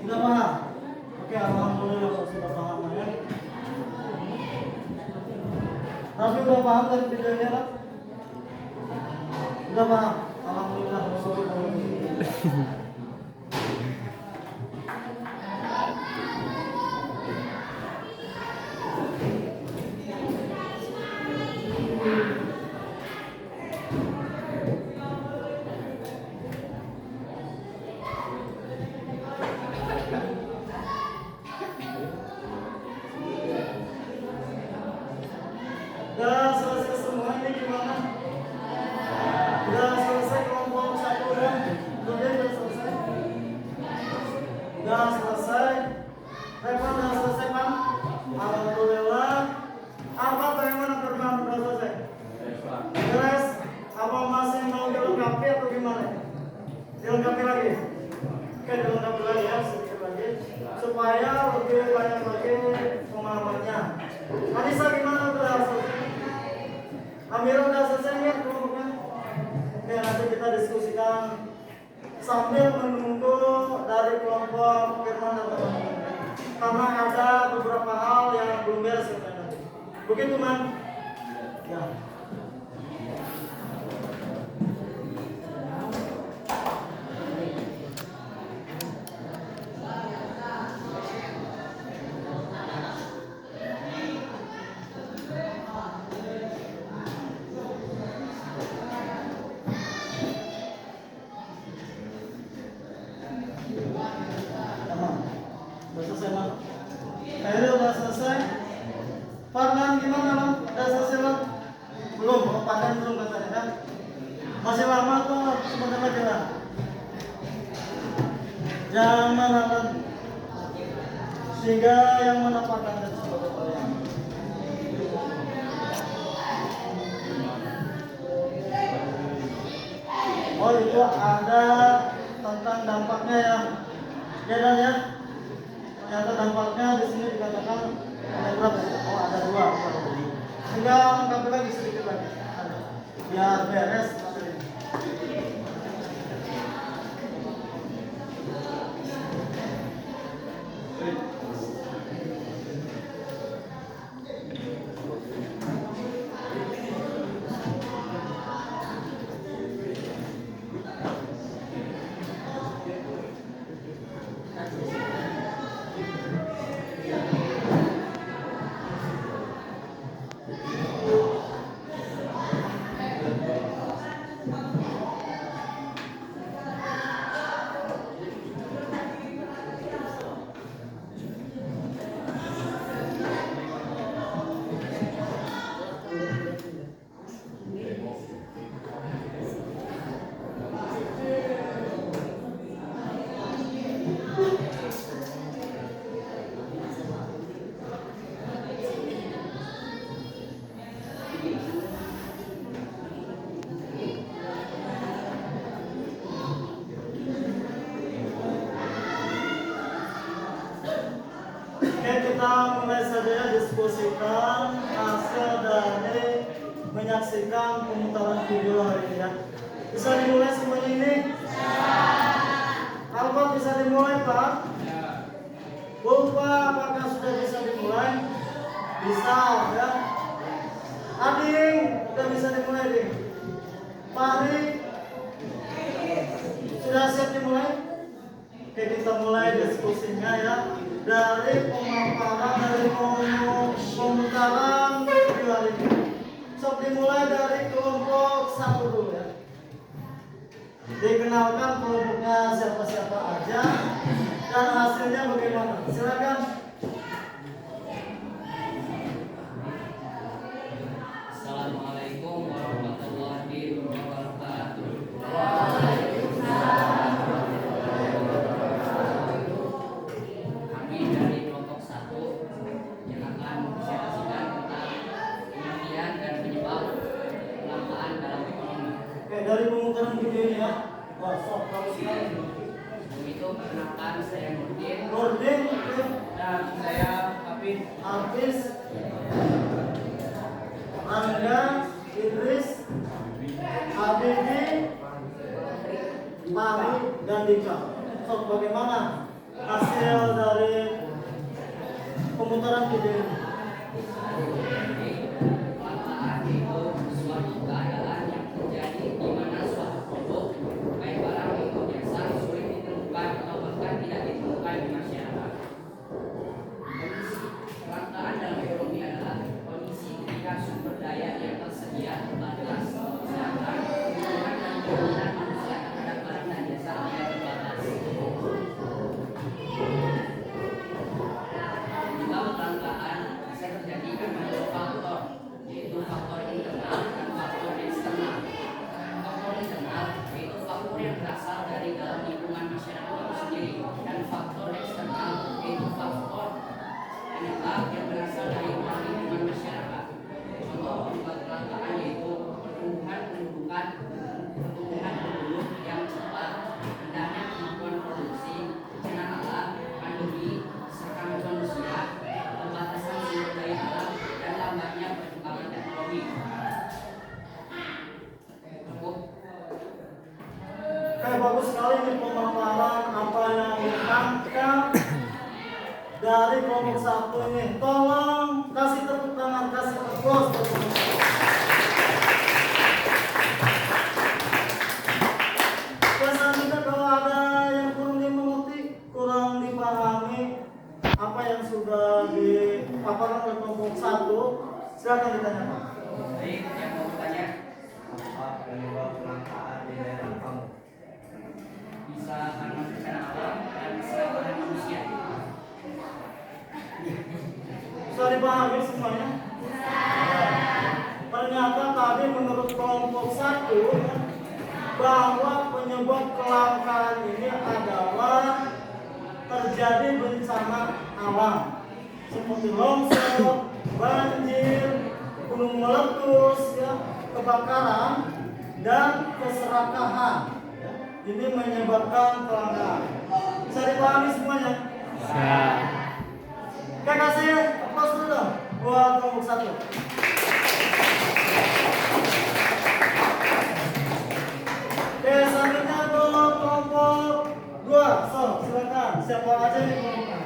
Udah paham? Oke, alhamdulillah kalau sudah paham ya. Tapi udah paham dari videonya lah? Udah paham? Alhamdulillah. Udah selesai semua ini gimana? Udah selesai kelompok satu udah? Udah selesai? Udah selesai? Revan udah selesai Pak? Alhamdulillah. Apa bagaimana Firman udah selesai? Beres? Apa masih mau dilengkapi atau gimana? Dilengkapi lagi? Oke dilengkapi lagi ya sedikit lagi supaya lebih banyak lagi pemahamannya. Anissa gimana udah selesai? Amira udah selesai nih kelompoknya? Oke nanti kita diskusikan sambil menunggu dari kelompok Firman dan teman-teman karena ada beberapa hal yang belum beres nanti. Begitu Man? Ya. Udah selesai Bang? Kayaknya udah selesai. Farhan gimana Bang? Udah selesai Bang? Belum, Farhan belum katanya kan? Masih lama tuh sebentar lagi lah. Jangan menahan, sehingga yang mendapatkan dan sebagai kalian. Oh itu ada tentang dampaknya ya. Ya dan ya. Ternyata dampaknya di sini dikatakan ada berapa? Oh ada 2. Sehingga lengkapi lagi sedikit lagi. Biar beres materi. Kita mulai saja diskusikan hasil dari menyaksikan pemutaran video hari ini ya. Bisa dimulai semuanya ini? Albert bisa dimulai Pak? Bapak apakah sudah bisa dimulai? Bisa ya. Ading sudah bisa dimulai Ading. Fahri sudah siap dimulai? Oke kita mulai diskusinya ya. Dari pemaparan dari pemutaran video hari ini. So dimulai dari kelompok 1 dulu ya. Dikenalkan kelompoknya siapa-siapa aja dan hasilnya bagaimana. Silakan. Assalamualaikum warahmatullahi wabarakatuh. Kami dari kelompok 1 yang akan menjelaskan tentang pengertian dan penyebab kelangkaan dalam ekonomi. Oke, dari pemutaran video ini ya. Wah, sok kamu sekali. Sebelum itu perkenalkan saya Nurdin Nurdin, oke. dan saya Hafiz, Angga, Idris, Habibi, Mari, dan Dika. Sok bagaimana hasil dari pemutaran video ini? Kelangkaan itu suatu keadaan yang terjadi di mana suatu produk baik barang atau jasa sulit ditemukan atau bahkan tidak ditemukan di masyarakat. Kondisi kelangkaan dalam ekonomi adalah kondisi ketika sumber daya yang tersedia terbatas, sedangkan kebutuhan dan keinginan manusia terhadap barang dan jasa tidak terbatas. Penyebab kelangkaan bisa terjadi karena dua faktor, yaitu faktor internal dan faktor eksternal. Faktor internal yaitu faktor yang berasal dari dalam lingkungan masyarakat itu sendiri, dan faktor eksternal yaitu faktor penyebab yang berasal dari luar lingkungan masyarakat. Contoh penyebab kelangkaan yaitu pertumbuhan penduduk yang cepat, rendahnya kemampuan produksi, bencana alam, pandemi, serangan manusia, pembatasan sumber daya alam, dan lambatnya perkembangan teknologi. Cukup. Oke, bagus sekali ini pemaparan apa yang ditangkap dari kelompok 1 ini. Tolong kasih tepuk tangan, kasih applause. Selanjutnya kalau ada yang kurang dimengerti, kurang dipahami apa yang sudah dipaparkan oleh kelompok 1, silakan ditanyakan. Baik, yang mau bertanya Apa penyebab kelangkaan di daerah kamu? bisa karena bencana alam dan keselamatan manusia. Bisa dipahami semuanya? Ternyata tadi menurut kelompok 1 bahwa seperti longsor, banjir, gunung meletus, ya, kebakaran, dan keserakahan. Ya. Ini menyebabkan kelangkaan. Bisa dipahami semuanya? Bisa. Oke, kasih aplaus dulu dong buat kelompok 1. Oke, selanjutnya untuk kelompok 2. So, silakan. Siapa aja yang kelompoknya?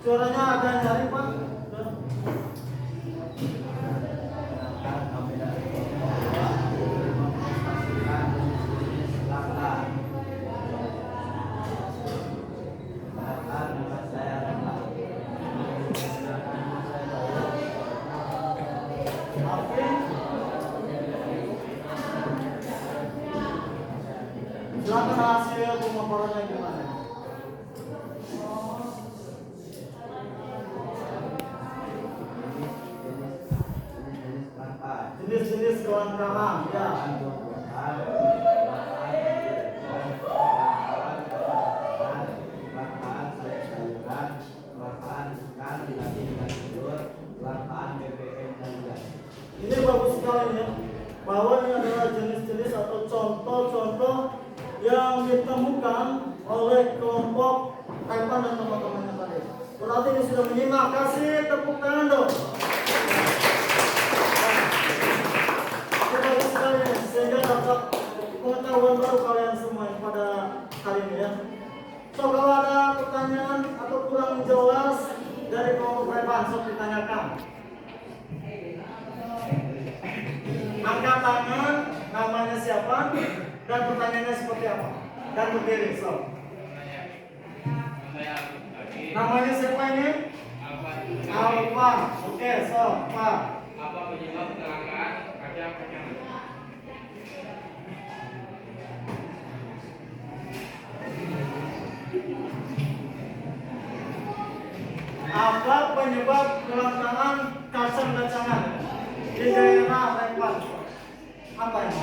Suaranya agak nyari, Pak. Silakan hasil pemaparannya gimana? Jenis-jenis kelangkaan, ya. Ini bagus sekali ya, bahwa ini adalah jenis-jenis atau contoh-contoh yang ditemukan oleh kelompok Taipan dan teman-temannya tadi. Berarti ini sudah menyimak. Kasih tepuk tangan dong. Itu bagus sekali ya, sehingga dapat pengetahuan baru kalian semua pada hari ini ya. So, kalau ada pertanyaan atau kurang jelas dari kelompok Taipan, so ditanyakan. Angkat tangan, namanya siapa, dan pertanyaannya seperti apa. Dan berdiri, so. Namanya siapa ini? Alfa. Oke, so, Pak. Apa penyebab kelangkaan kacang-kacangan? Apa penyebab kelangkaan kacang-kacangan di daerah Taipan? Apa ini?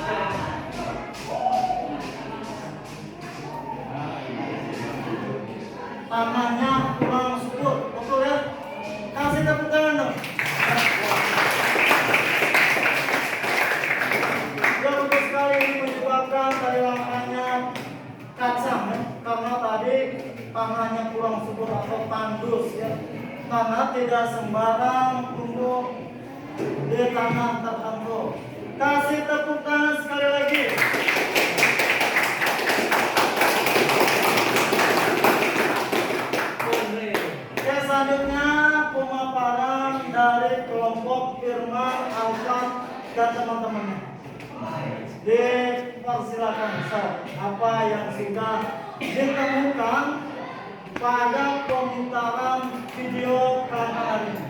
Tanahnya kurang subur, betul ya? Kasih tepuk tangan dong. Ya, betul sekali, ini menyebabkan dari langkahnya kacang ya? Karena tadi tanahnya kurang subur atau tandus ya, karena tidak sembarang tumbuh di tanah tertentu. Kasih tepuk tangan sekali lagi. Oke, selanjutnya pemaparan dari kelompok Firman, Alfan, dan teman-temannya. Dipersilakan, Ustaz, apa yang sudah ditemukan pada pemutaran video kelangkaan ini.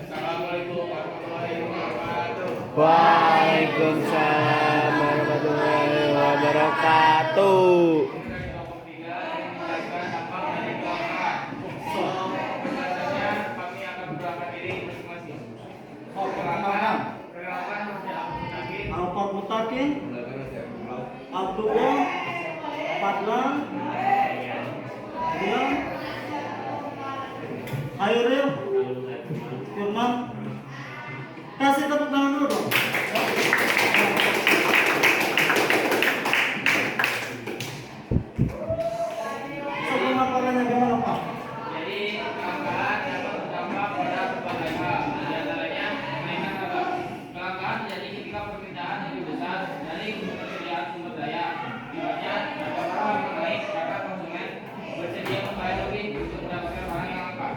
Assalamualaikum warahmatullahi wabarakatuh. Waalaikumsalam warahmatullahi wabarakatuh. Kelompok 3 yang menjelaskan dampak dari kelangkaan. Penjelasannya kami akan berangkat diri masing-masing. Kelangkaan masih Abdul Alfan Mutakin, Abdullah, Fadlan, Dilan, Hairil, Firman. Kasih tepuk tangan dulu dong. Sebelum laporannya gimana Pak? Jadi kelangkaan dapat berdampak pada berbagai hal. Di antaranya kenaikan harga. Kelangkaan terjadi ketika permintaan lebih besar dari ketersediaan sumber daya. Akibatnya harga barang naik karena konsumen bersedia membayar lebih untuk mendapatkan barang yang langka.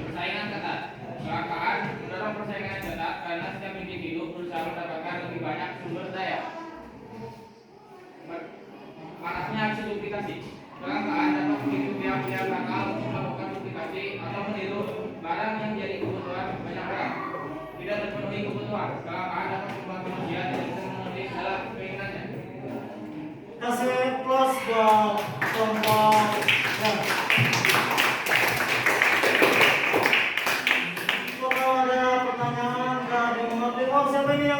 Persaingan ketat. Kelangkaan mendorong persaingan yang ketat karena setiap individu berusaha mendapatkan lebih banyak sumber daya. Panasnya aksi duplikasi. Kelangkaan dapat memicu pihak-pihak nakal untuk melakukan duplikasi atau meniru barang yang menjadi kebutuhan banyak orang. Tidak terpenuhi kebutuhan. Kelangkaan dapat membuat manusia tidak bisa memenuhi segala keinginannya. Kasih plus buat kelompok ya. Kalau ada pertanyaan nggak dimengerti, oh siapa ini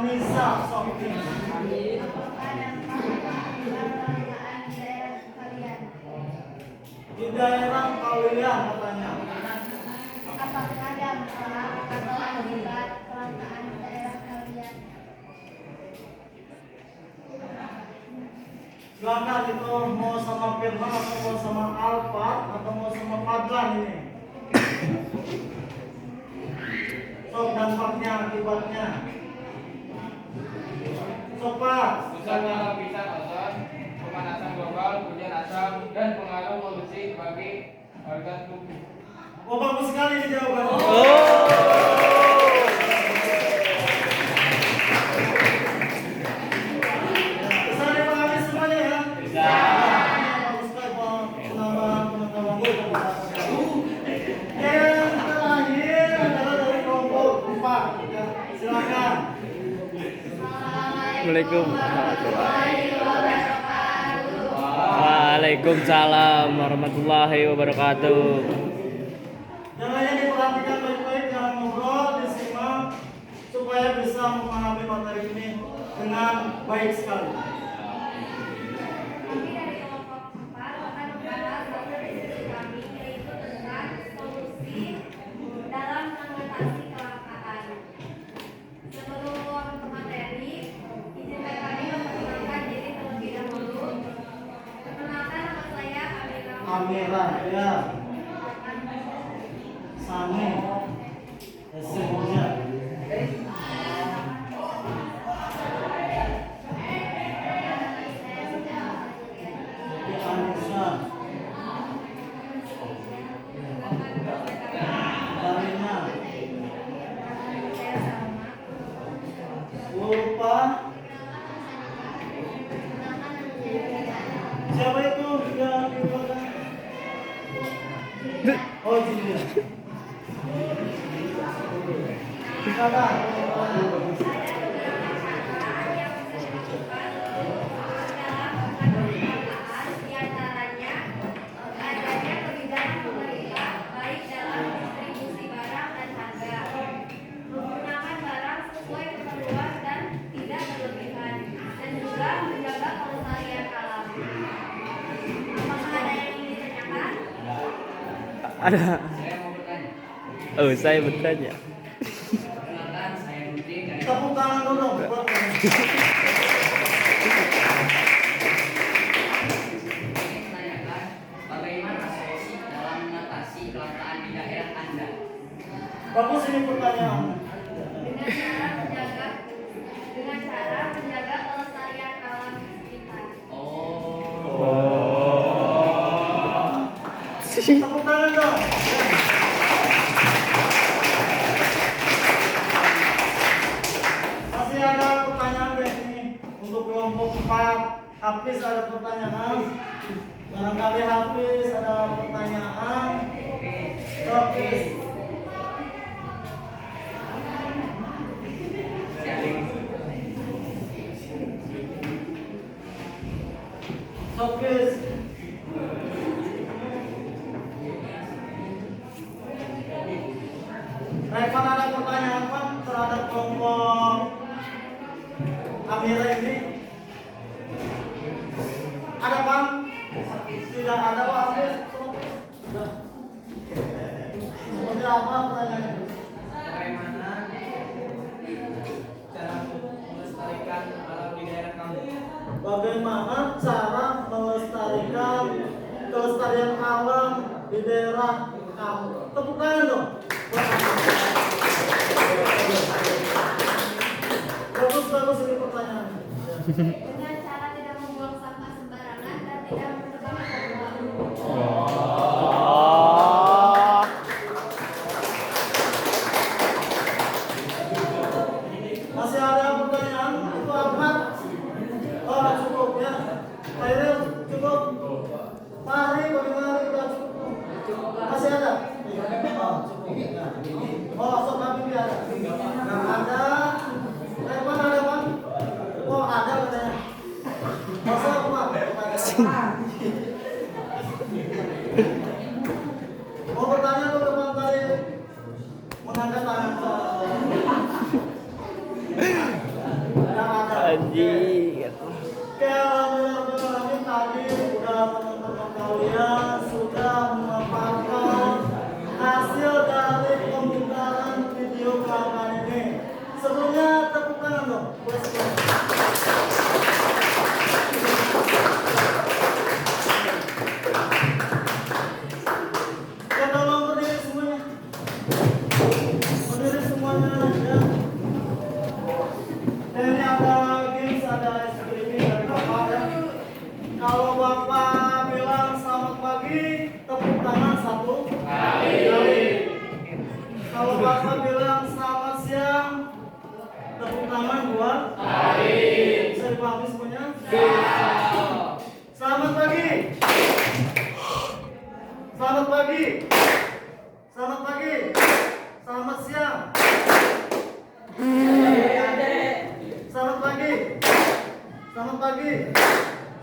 Anissa, Sofi. Apakah dampak kelangkaan di daerah kalian? Di daerah kalian katanya. Apakah dampak atau akibat kelangkaan di daerah kalian? Silakan itu mau sama Firman atau mau sama Alfa atau mau sama Fadlan ini. Sok dampaknya, akibatnya. Sok Pak. Misalnya lapisan ozon, pemanasan global, hujan asam, dan pengaruh polusi bagi organ tubuh. Oh bagus sekali ini jawabannya. Bisa dipahami semuanya ya? Bisa. Bagus sekali penambahan pengetahuan kita. Yang terakhir adalah dari kelompok 4. Ya, silakan. Assalamualaikum warahmatullahi wabarakatuh. Waalaikumsalam warahmatullahi wabarakatuh. Yang lainnya diperhatikan baik-baik, jangan ngobrol, disimak supaya bisa memahami materi ini dengan baik sekali. Kami dari kelompok 4 akan membahas hasil diskusi kami, yaitu tentang solusi dalam mengatasi kelangkaan. Sebelum ke materi, izinkan kami memperkenalkan diri terlebih dahulu. Perkenalkan, nama saya Amira, ya. Sami. Semuanya. Anissa. Darina. Lupa. Siapa itu yang di belakang? Oh, Julia. Silakan. di antaranya adanya kebijakan pemerintah baik dalam distribusi barang dan harga, menggunakan barang sesuai keperluan dan tidak berlebihan, dan juga menjaga kelestarian alam. Apakah ada yang ingin ditanyakan? Ada. Saya mau bertanya. Oh, saya bertanya. Perkenalkan, saya Budi dari Tepuk tangan dulu. ingin menanyakan bagaimana solusi dalam mengatasi kelangkaan di daerah Anda. Bagus ini pertanyaan. Dengan cara menjaga kelestarian alam sekitar. Tepuk tangan dong. Masih ada pertanyaan deh ini untuk kelompok 4. Hafiz ada pertanyaan. Barangkali Hafiz ada pertanyaan. Hafiz. Hafiz. Revan ada pertanyaan Pak terhadap kelompok Amira ini? Ada Pak? Tidak ada Pak Hafiz? Sudah. Seperti apa pertanyaannya? Bagaimana cara melestarikan alam di daerah kamu? Bagaimana cara melestarikan kelestarian alam di daerah kamu? Tepuk tangan dong. Bagus ini pertanyaannya. Dengan cara tidak membuang sampah sembarangan dan tidak menebar sampah. Masih ada pertanyaan? Itu apa? Oh, cukup ya. Akhirnya cukup. Mari bagaimana kita cukup? Masih ada? Oh, cukup. Oh, sok kami ada. Nggak ada. Revan ada Bang? Oh, ada katanya. Masa apa? Mau bertanya atau depan kali mengangkat tangan? Anjing. Oke, alhamdulillah tadi udah teman-teman kalian sudah memaparkan hasil dari pemutaran video kelangkaan ini. Sebelumnya tepuk tangan dong. Ya, tolong berdiri semuanya. Berdiri semuanya ya. Dan ini ada games, ada streaming dari Bapak ya. Kalau Bapak bilang selamat pagi, tepuk tangan 1 kali. Kalau Bapak bilang selamat siang, tepuk tangan 2 kali. Bisa dipahami semuanya? Selamat pagi. Selamat pagi. Selamat pagi. Selamat siang. Selamat pagi. Selamat pagi.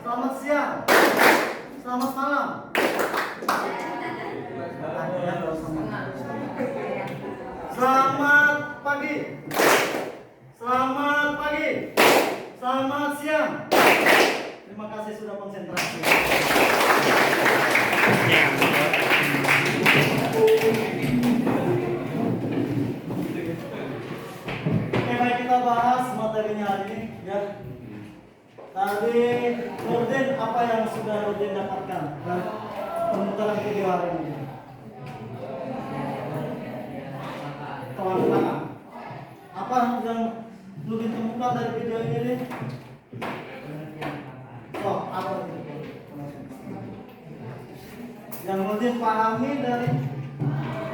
Selamat siang. Selamat malam. Selamat pagi. Selamat pagi. Selamat siang. Terima kasih sudah konsentrasi. Oke, baik, kita bahas materinya hari ini ya. Tadi Nurdin, apa yang sudah Nurdin dapatkan dari pemutaran video hari ini? Kelangkaan. Apa yang Nurdin temukan dari video ini? Oh, apa itu? Yang Nurdin pahami dari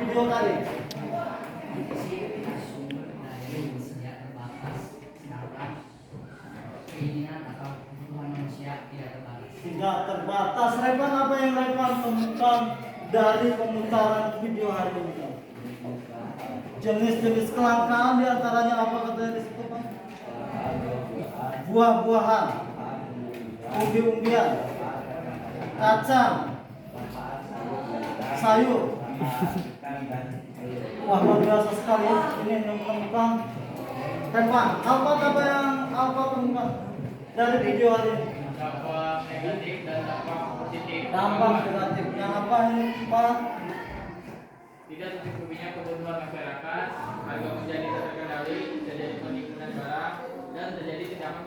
video tadi? Tidak terbatas. Rekan, apa yang Rekan temukan dari pemutaran video hari ini? Jenis-jenis kelangkaan diantaranya apa katanya di situ, Pak? Buah-buahan, umbi-umbian, kacang, sayur. Wah, luar biasa sekali ya. Ini yang temukan. Rekan, apa yang temukan dari video hari ini? Dampak negatif dan dampak positif. Dampak negatif yang apa ini, Pak? Tidak tercukupinya kebutuhan masyarakat, harga menjadi tak terkendali, terjadi penimbunan barang, dan terjadi tindakan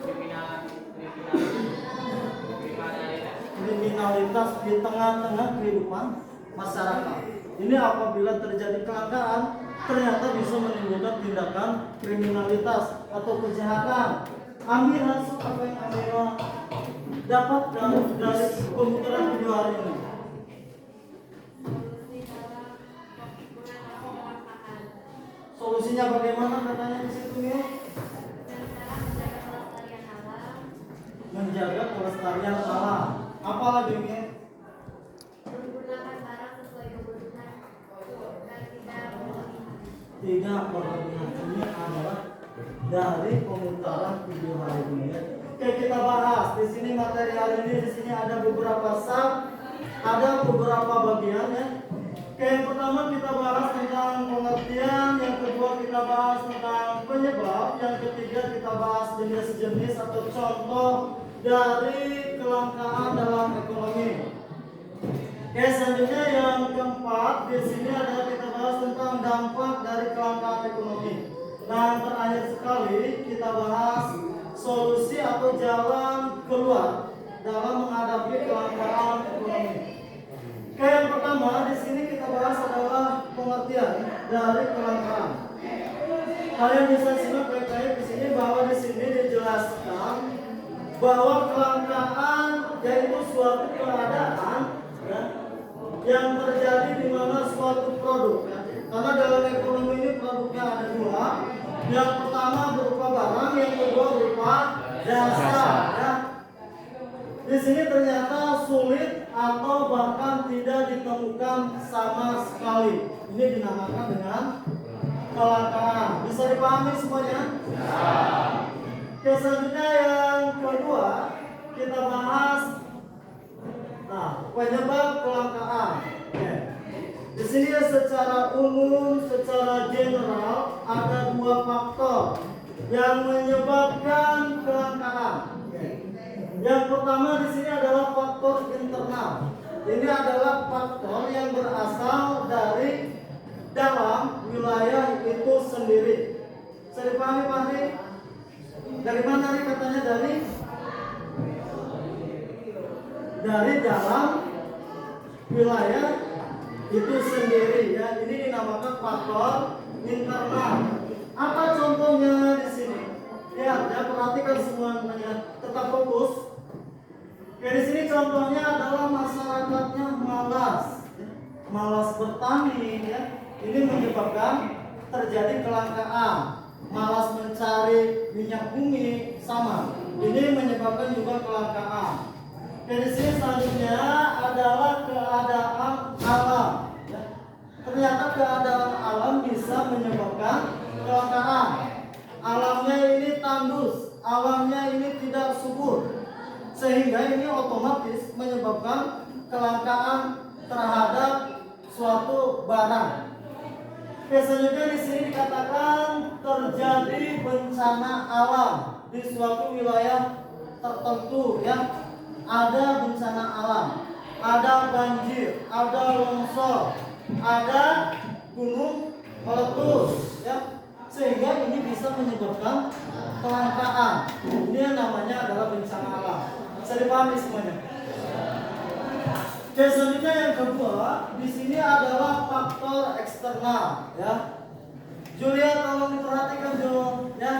kriminalitas di tengah-tengah kehidupan masyarakat. Ini apabila terjadi kelangkaan, ternyata bisa menimbulkan tindakan kriminalitas atau kejahatan. Ambil hasil apa yang Amira dapat dari pemutaran video hari ini? Solusinya bagaimana katanya di situ ya? Menjaga kelestarian alam. Apa lagi ya? Menggunakan barang sesuai kebutuhan dan tidak berlebihan. Tidak berlebihan. Ini adalah dari pemutaran video hari ini ya. Oke, kita bahas di sini materi hari ini. Di sini ada beberapa sub, ada beberapa bagian ya. Oke, yang pertama kita bahas tentang pengertian, yang kedua kita bahas tentang penyebab, yang ketiga kita bahas jenis-jenis atau contoh dari kelangkaan dalam ekonomi. Oke, selanjutnya yang keempat di sini adalah kita bahas tentang dampak dari kelangkaan ekonomi. Dan terakhir sekali kita bahas solusi atau jalan keluar dalam menghadapi kelangkaan ekonomi. Oke, yang pertama di sini kita bahas adalah pengertian dari kelangkaan. Kalian bisa simak baik-baik di sini bahwa di sini dijelaskan bahwa kelangkaan yaitu suatu keadaan ya, yang terjadi di mana suatu produk ya. Karena dalam ekonomi ini produknya ada dua. Yang pertama berupa barang, yang kedua berupa jasa ya. Di sini ternyata sulit atau bahkan tidak ditemukan sama sekali. Ini dinamakan dengan kelangkaan. Bisa dipahami semuanya? Ya. Oke, selanjutnya yang kedua kita bahas penyebab kelangkaan. Oke. Di sini secara umum, secara general ada dua faktor yang menyebabkan kelangkaan. Yang pertama di sini adalah faktor internal. Ini adalah faktor yang berasal dari dalam wilayah itu sendiri. Bisa dipahami Pak Ri? Dari mana Ri katanya dari dalam wilayah itu sendiri ya. Ini dinamakan faktor internal. Apa contohnya di sini? Ya, perhatikan semuanya, tetap fokus. Oke, di sini contohnya adalah masyarakatnya malas bertani ya. Ini menyebabkan terjadi kelangkaan. Malas mencari minyak bumi sama. Ini menyebabkan juga kelangkaan. Oke, di sini selanjutnya adalah keadaan alam. Ya. Ternyata keadaan alam bisa menyebabkan kelangkaan. Alamnya ini tandus, alamnya ini tidak subur, sehingga ini otomatis menyebabkan kelangkaan terhadap suatu barang. Biasanya di sini dikatakan terjadi bencana alam di suatu wilayah tertentu ya. Ada bencana alam, ada banjir, ada longsor, ada gunung meletus ya. Sehingga ini bisa menyebabkan kelangkaan. Ini yang namanya adalah bencana alam. Bisa dipahami semuanya? Oke, selanjutnya yang kedua di sini adalah faktor eksternal ya. Julia tolong diperhatikan dulu ya.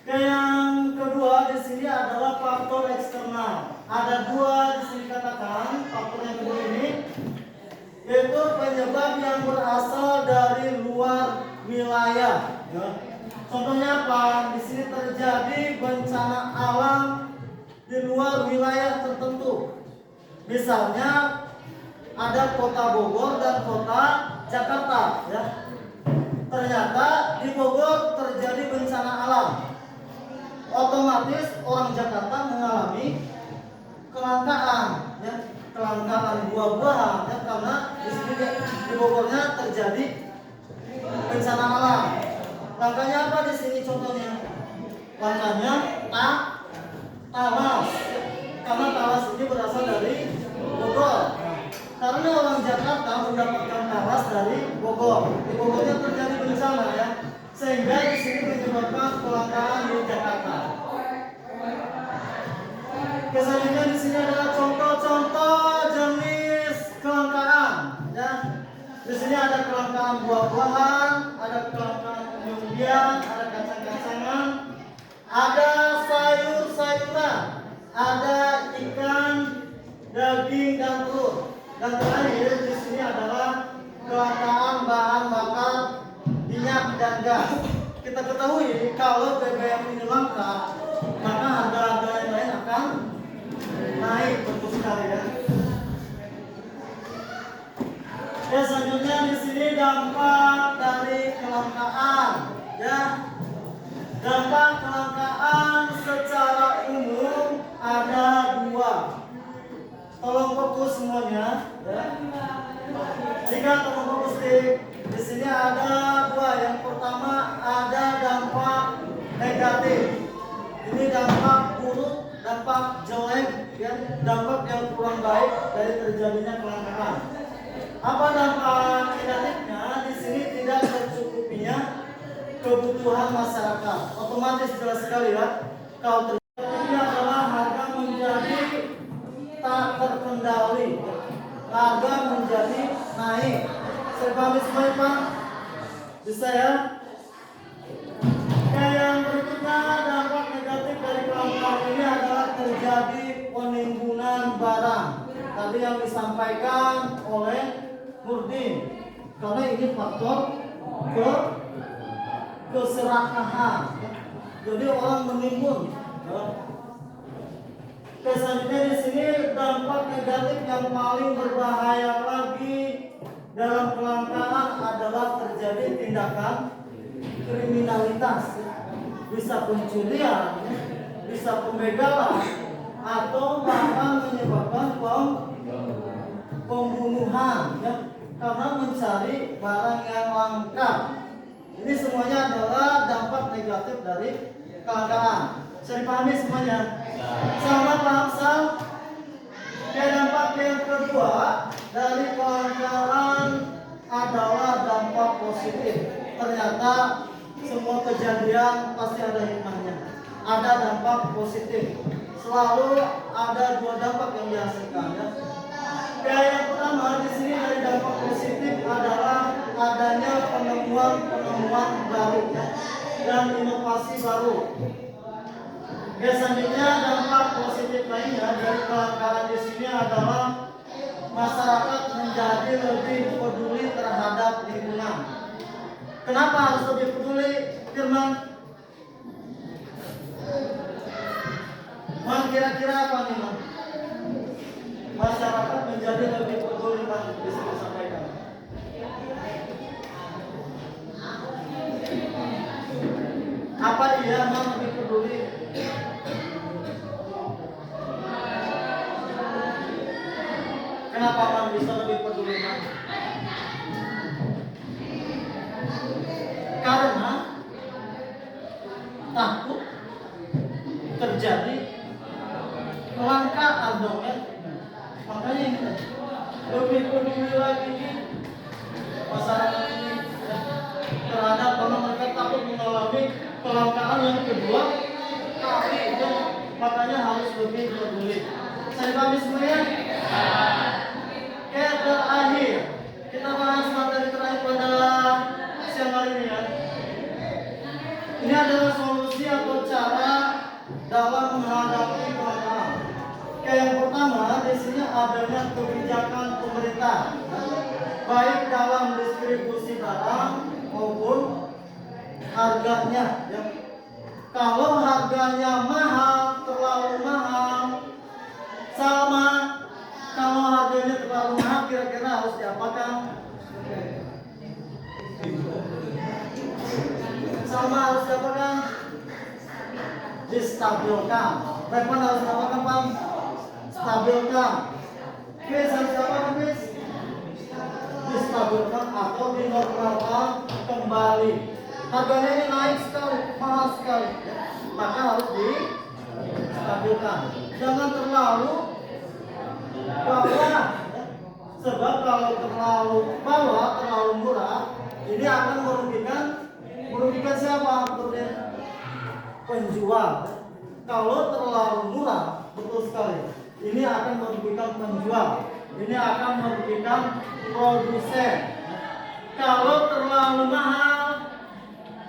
Yang kedua di sini adalah faktor eksternal. Ada dua di sini katakan faktor yang kedua ini, yaitu penyebab yang berasal dari luar wilayah. Ya. Contohnya apa? Di sini terjadi bencana alam di luar wilayah tertentu. Misalnya ada kota Bogor dan kota Jakarta. Ya. Ternyata di Bogor terjadi bencana alam. Otomatis orang Jakarta mengalami kelangkaan. Ya. Kelangkaan buah-buahan. Ya. Karena di sini di Bogornya terjadi bencana alam. Langkahnya apa di sini contohnya? Langkahnya talas. Karena talas ini berasal dari Bogor. Karena orang Jakarta mendapatkan talas dari Bogor. Di Bogornya terjadi bencana ya. Sehingga di sini menyebabkan kelangkaan di Jakarta. Selanjutnya di sini adalah contoh-contoh jenis kelangkaan ya. Di sini ada kelangkaan buah-buahan, ada kelangkaan umbi-umbian, ada kacang-kacangan, ada sayur-sayuran, ada ikan, daging dan telur. Dan terakhir di sini adalah kelangkaan bahan bakar minyak dan gas. Kita ketahui kalau BBM ini langka, maka harga-harga yang lain akan naik tentu sekali ya. Ya, selanjutnya di sini dampak dari kelangkaan ya. Dampak kelangkaan secara umum ada dua. Tolong fokus semuanya ya. Jika tolong fokus di sini ada dua. Yang pertama ada dampak negatif. Ini dampak buruk, dampak jelek ya, dampak yang kurang baik dari terjadinya kelangkaan. Apa dampak negatifnya? Di sini tidak tercukupinya kebutuhan masyarakat. Otomatis jelas sekali ya. Kalau terjadi adalah harga menjadi tak terkendali, harga menjadi naik. Saya pahami semua Pak? Bisa ya? Oke, yang berikutnya dampak negatif dari kelangkaan ini adalah terjadi penimbunan barang. Tadi yang disampaikan oleh Nurdin, karena ini faktor keserakahan. Jadi orang menimbun. Selanjutnya di sini dampak negatif yang paling berbahaya lagi dalam kelangkaan adalah terjadi tindakan kriminalitas. Bisa pencurian, bisa pembegalan, atau bahkan menyebabkan pembunuhan ya, karena mencari barang yang langka. Ini semuanya adalah dampak negatif dari kelangkaan. Bisa dipahami semuanya? Sama paham Sal? Dampak yang kedua dari kelangkaan adalah dampak positif. Ternyata semua kejadian pasti ada hikmahnya. Ada dampak positif. Selalu ada dua dampak yang dihasilkan ya. Yang pertama di sini dari dampak positif adalah adanya penemuan baru ya, dan inovasi baru. Selanjutnya dampak positif lainnya dari kelangkaan di sini adalah masyarakat menjadi lebih peduli terhadap lingkungan. Kenapa harus lebih peduli, Firman? Man, kira-kira apa nih, Man? Masyarakat menjadi lebih peduli, Man, bisa disampaikan. Apa dia, Man, lebih peduli? Kenapa Man bisa lebih peduli, Man? Karena takut terjadi kelangkaan dong ya. Makanya ini lebih peduli lagi masyarakat ini ya, terhadap karena mereka takut mengalami kelangkaan yang kedua kali ya, makanya harus lebih peduli. Saya pahami semuanya? Oke, terakhir kita bahas materi terakhir pada siang hari ini ya. Ini adalah solusi atau cara dalam menghadapi kelangkaan. Yang pertama di sini adanya kebijakan pemerintah, baik dalam distribusi barang maupun harganya. Ya. Kalau harganya mahal, terlalu mahal, sama. Kalau harganya terlalu mahal, kira-kira harus diapakan? Sama harus diapakan? Distabilkan. Repot harus diapakan, Pak? Stabilkan. Bis harus diapakan, bis? Distabilkan atau dinormalkan kembali. Harganya ini naik sekali, mahal sekali, maka harus distabilkan. Jangan terlalu bawah, sebab kalau terlalu bawah, terlalu murah, ini akan merugikan siapa? Penjual. Kalau terlalu murah, betul sekali, ini akan merugikan penjual, ini akan merugikan produsen. Kalau terlalu mahal,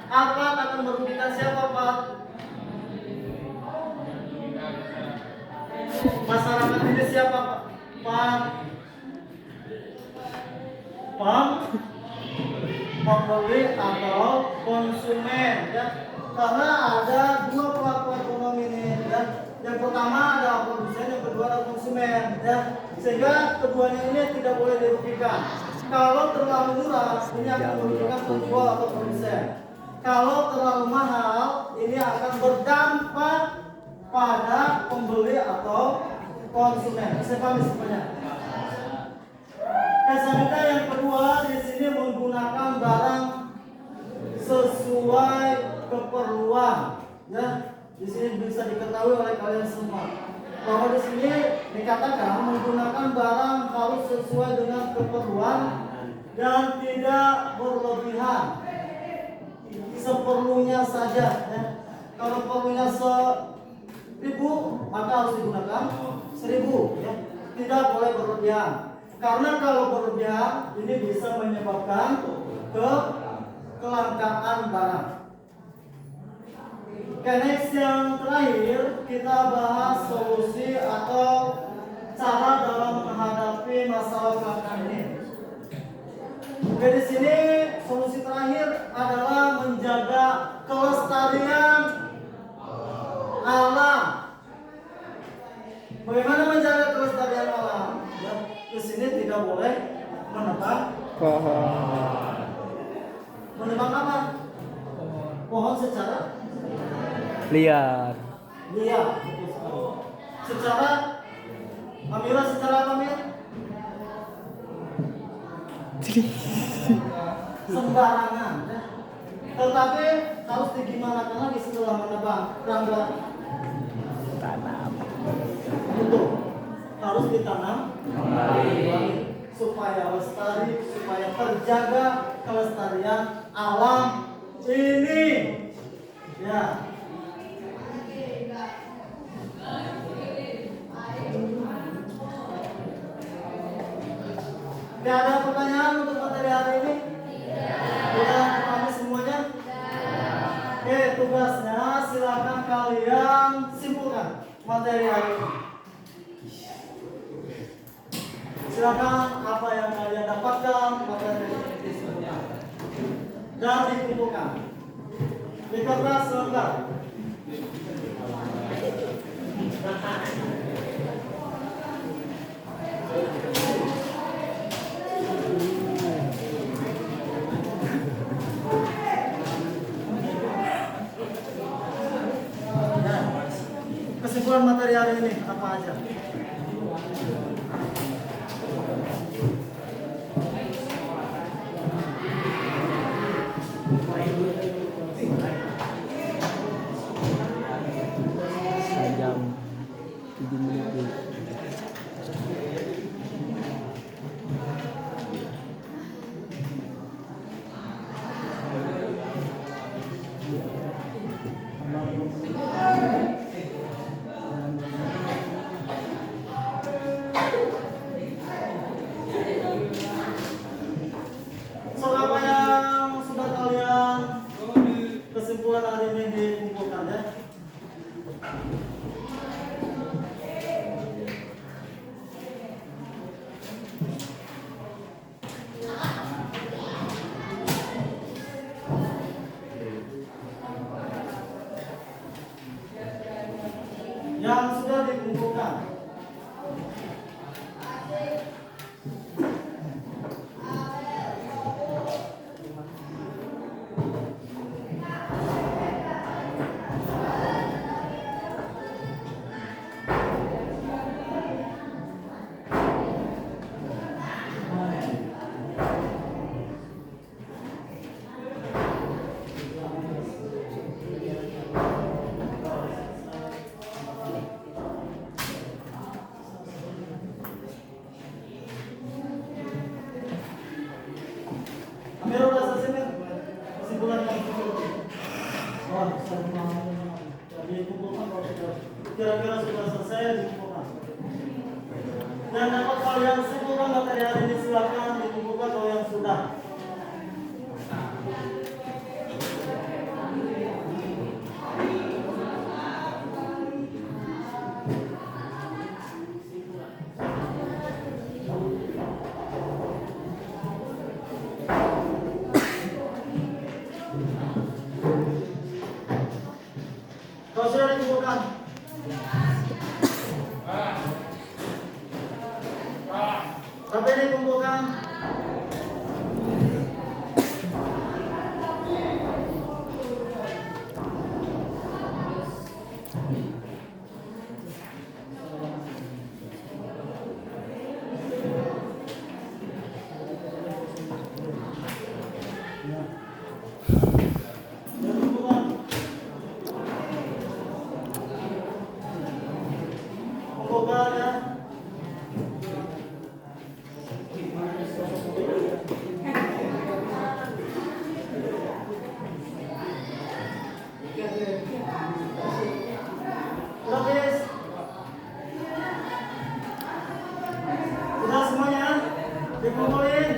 akan merugikan siapa, Pak? Masyarakat ini siapa, Pak? Pembeli atau konsumen ya. Karena ada dua pelaku ekonomi ini ya. Yang pertama ada produsen, yang kedua ada konsumen ya. Sehingga keduanya ini tidak boleh dirugikan. Kalau terlalu murah, ini akan merugikan penjual atau produsen. Kalau terlalu mahal, ini akan berdampak pada pembeli atau konsumen. Saya paham semuanya. Selanjutnya yang kedua di sini menggunakan barang sesuai keperluan. Ya, di sini bisa diketahui oleh kalian semua bahwa di sini dikatakan menggunakan barang harus sesuai dengan keperluan dan tidak berlebihan. Seperlunya saja. Ya. Kalau perlunya 1.000, maka harus digunakan 1.000. Ya. Tidak boleh berlebihan. Karena kalau berlebihan ini bisa menyebabkan kelangkaan barang. Next yang terakhir kita bahas solusi atau cara dalam menghadapi masalah kelangkaan ini. Oke, di sini solusi terakhir adalah menjaga kelestarian alam. Bagaimana menjaga kelestarian alam? Ya, di sini tidak boleh menebang Pohon. menebang apa? Pohon secara Liar. liar. Secara Amira, secara apa, Mir? Sembarangan. Ya. Tetapi harus digimanakan lagi setelah menebang rangga Tanam. itu harus ditanam Kembali. supaya lestari, supaya terjaga kelestarian alam ini. Ya. Tidak ada pertanyaan untuk materi hari ini? Sudah pahami semuanya? Oke, tugasnya silakan kalian simpulkan materi hari ini. Silakan apa yang kalian dapatkan materi ini dan dikumpulkan di kertas lengkap. Kesimpulan materi hari ini apa aja? Sejam 7 menit dulu. So, apa yang sudah kalian kesimpulan hari ini dikumpulkan ya? Yang sudah dikumpulkan. Amir udah selesai nih kesimpulan yang wah, jadi kumpulkan kalau sudah kira-kira sudah selesai dikumpulkan. Dan dapat kalian simpulkan materi hari ini silakan dikumpulkan kalau yang sudah. Kalau sudah dikumpulkan, tapi dikumpulkan. Kumpulkan ya. Udah guys. Udah semuanya dikumpulin.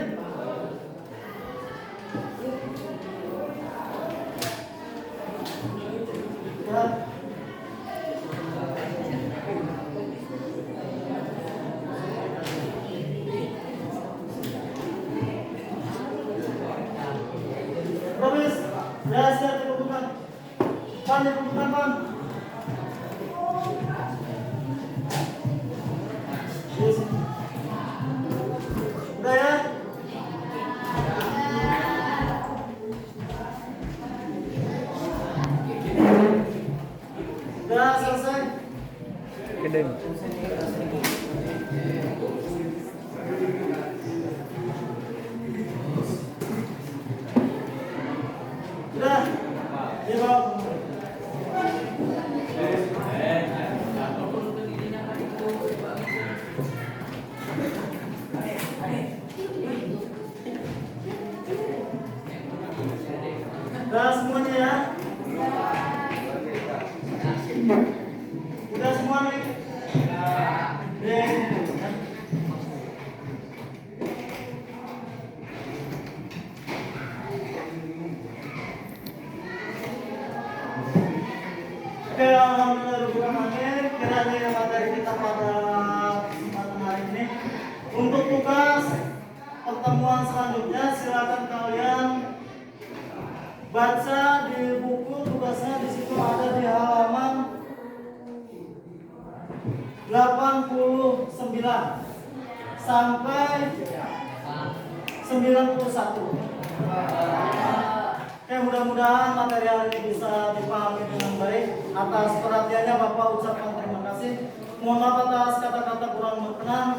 Ya. Promis, ya siap dikumpulkan. Pan dikumpulkan pan. Yes. Udah ya. Udah selesai. Kedeng. Udah. Oke, alhamdulillah. Kiranya materi kita pada kesempatan hari ini. Untuk tugas pertemuan selanjutnya, silakan kalian baca di buku tugasnya. Di situ ada di halaman 89 sampai 91. Oke, mudah-mudahan materi hari ini bisa dipahami dengan baik. Atas perhatiannya Bapak ucapkan terima kasih. Mohon maaf atas kata-kata kurang berkenan.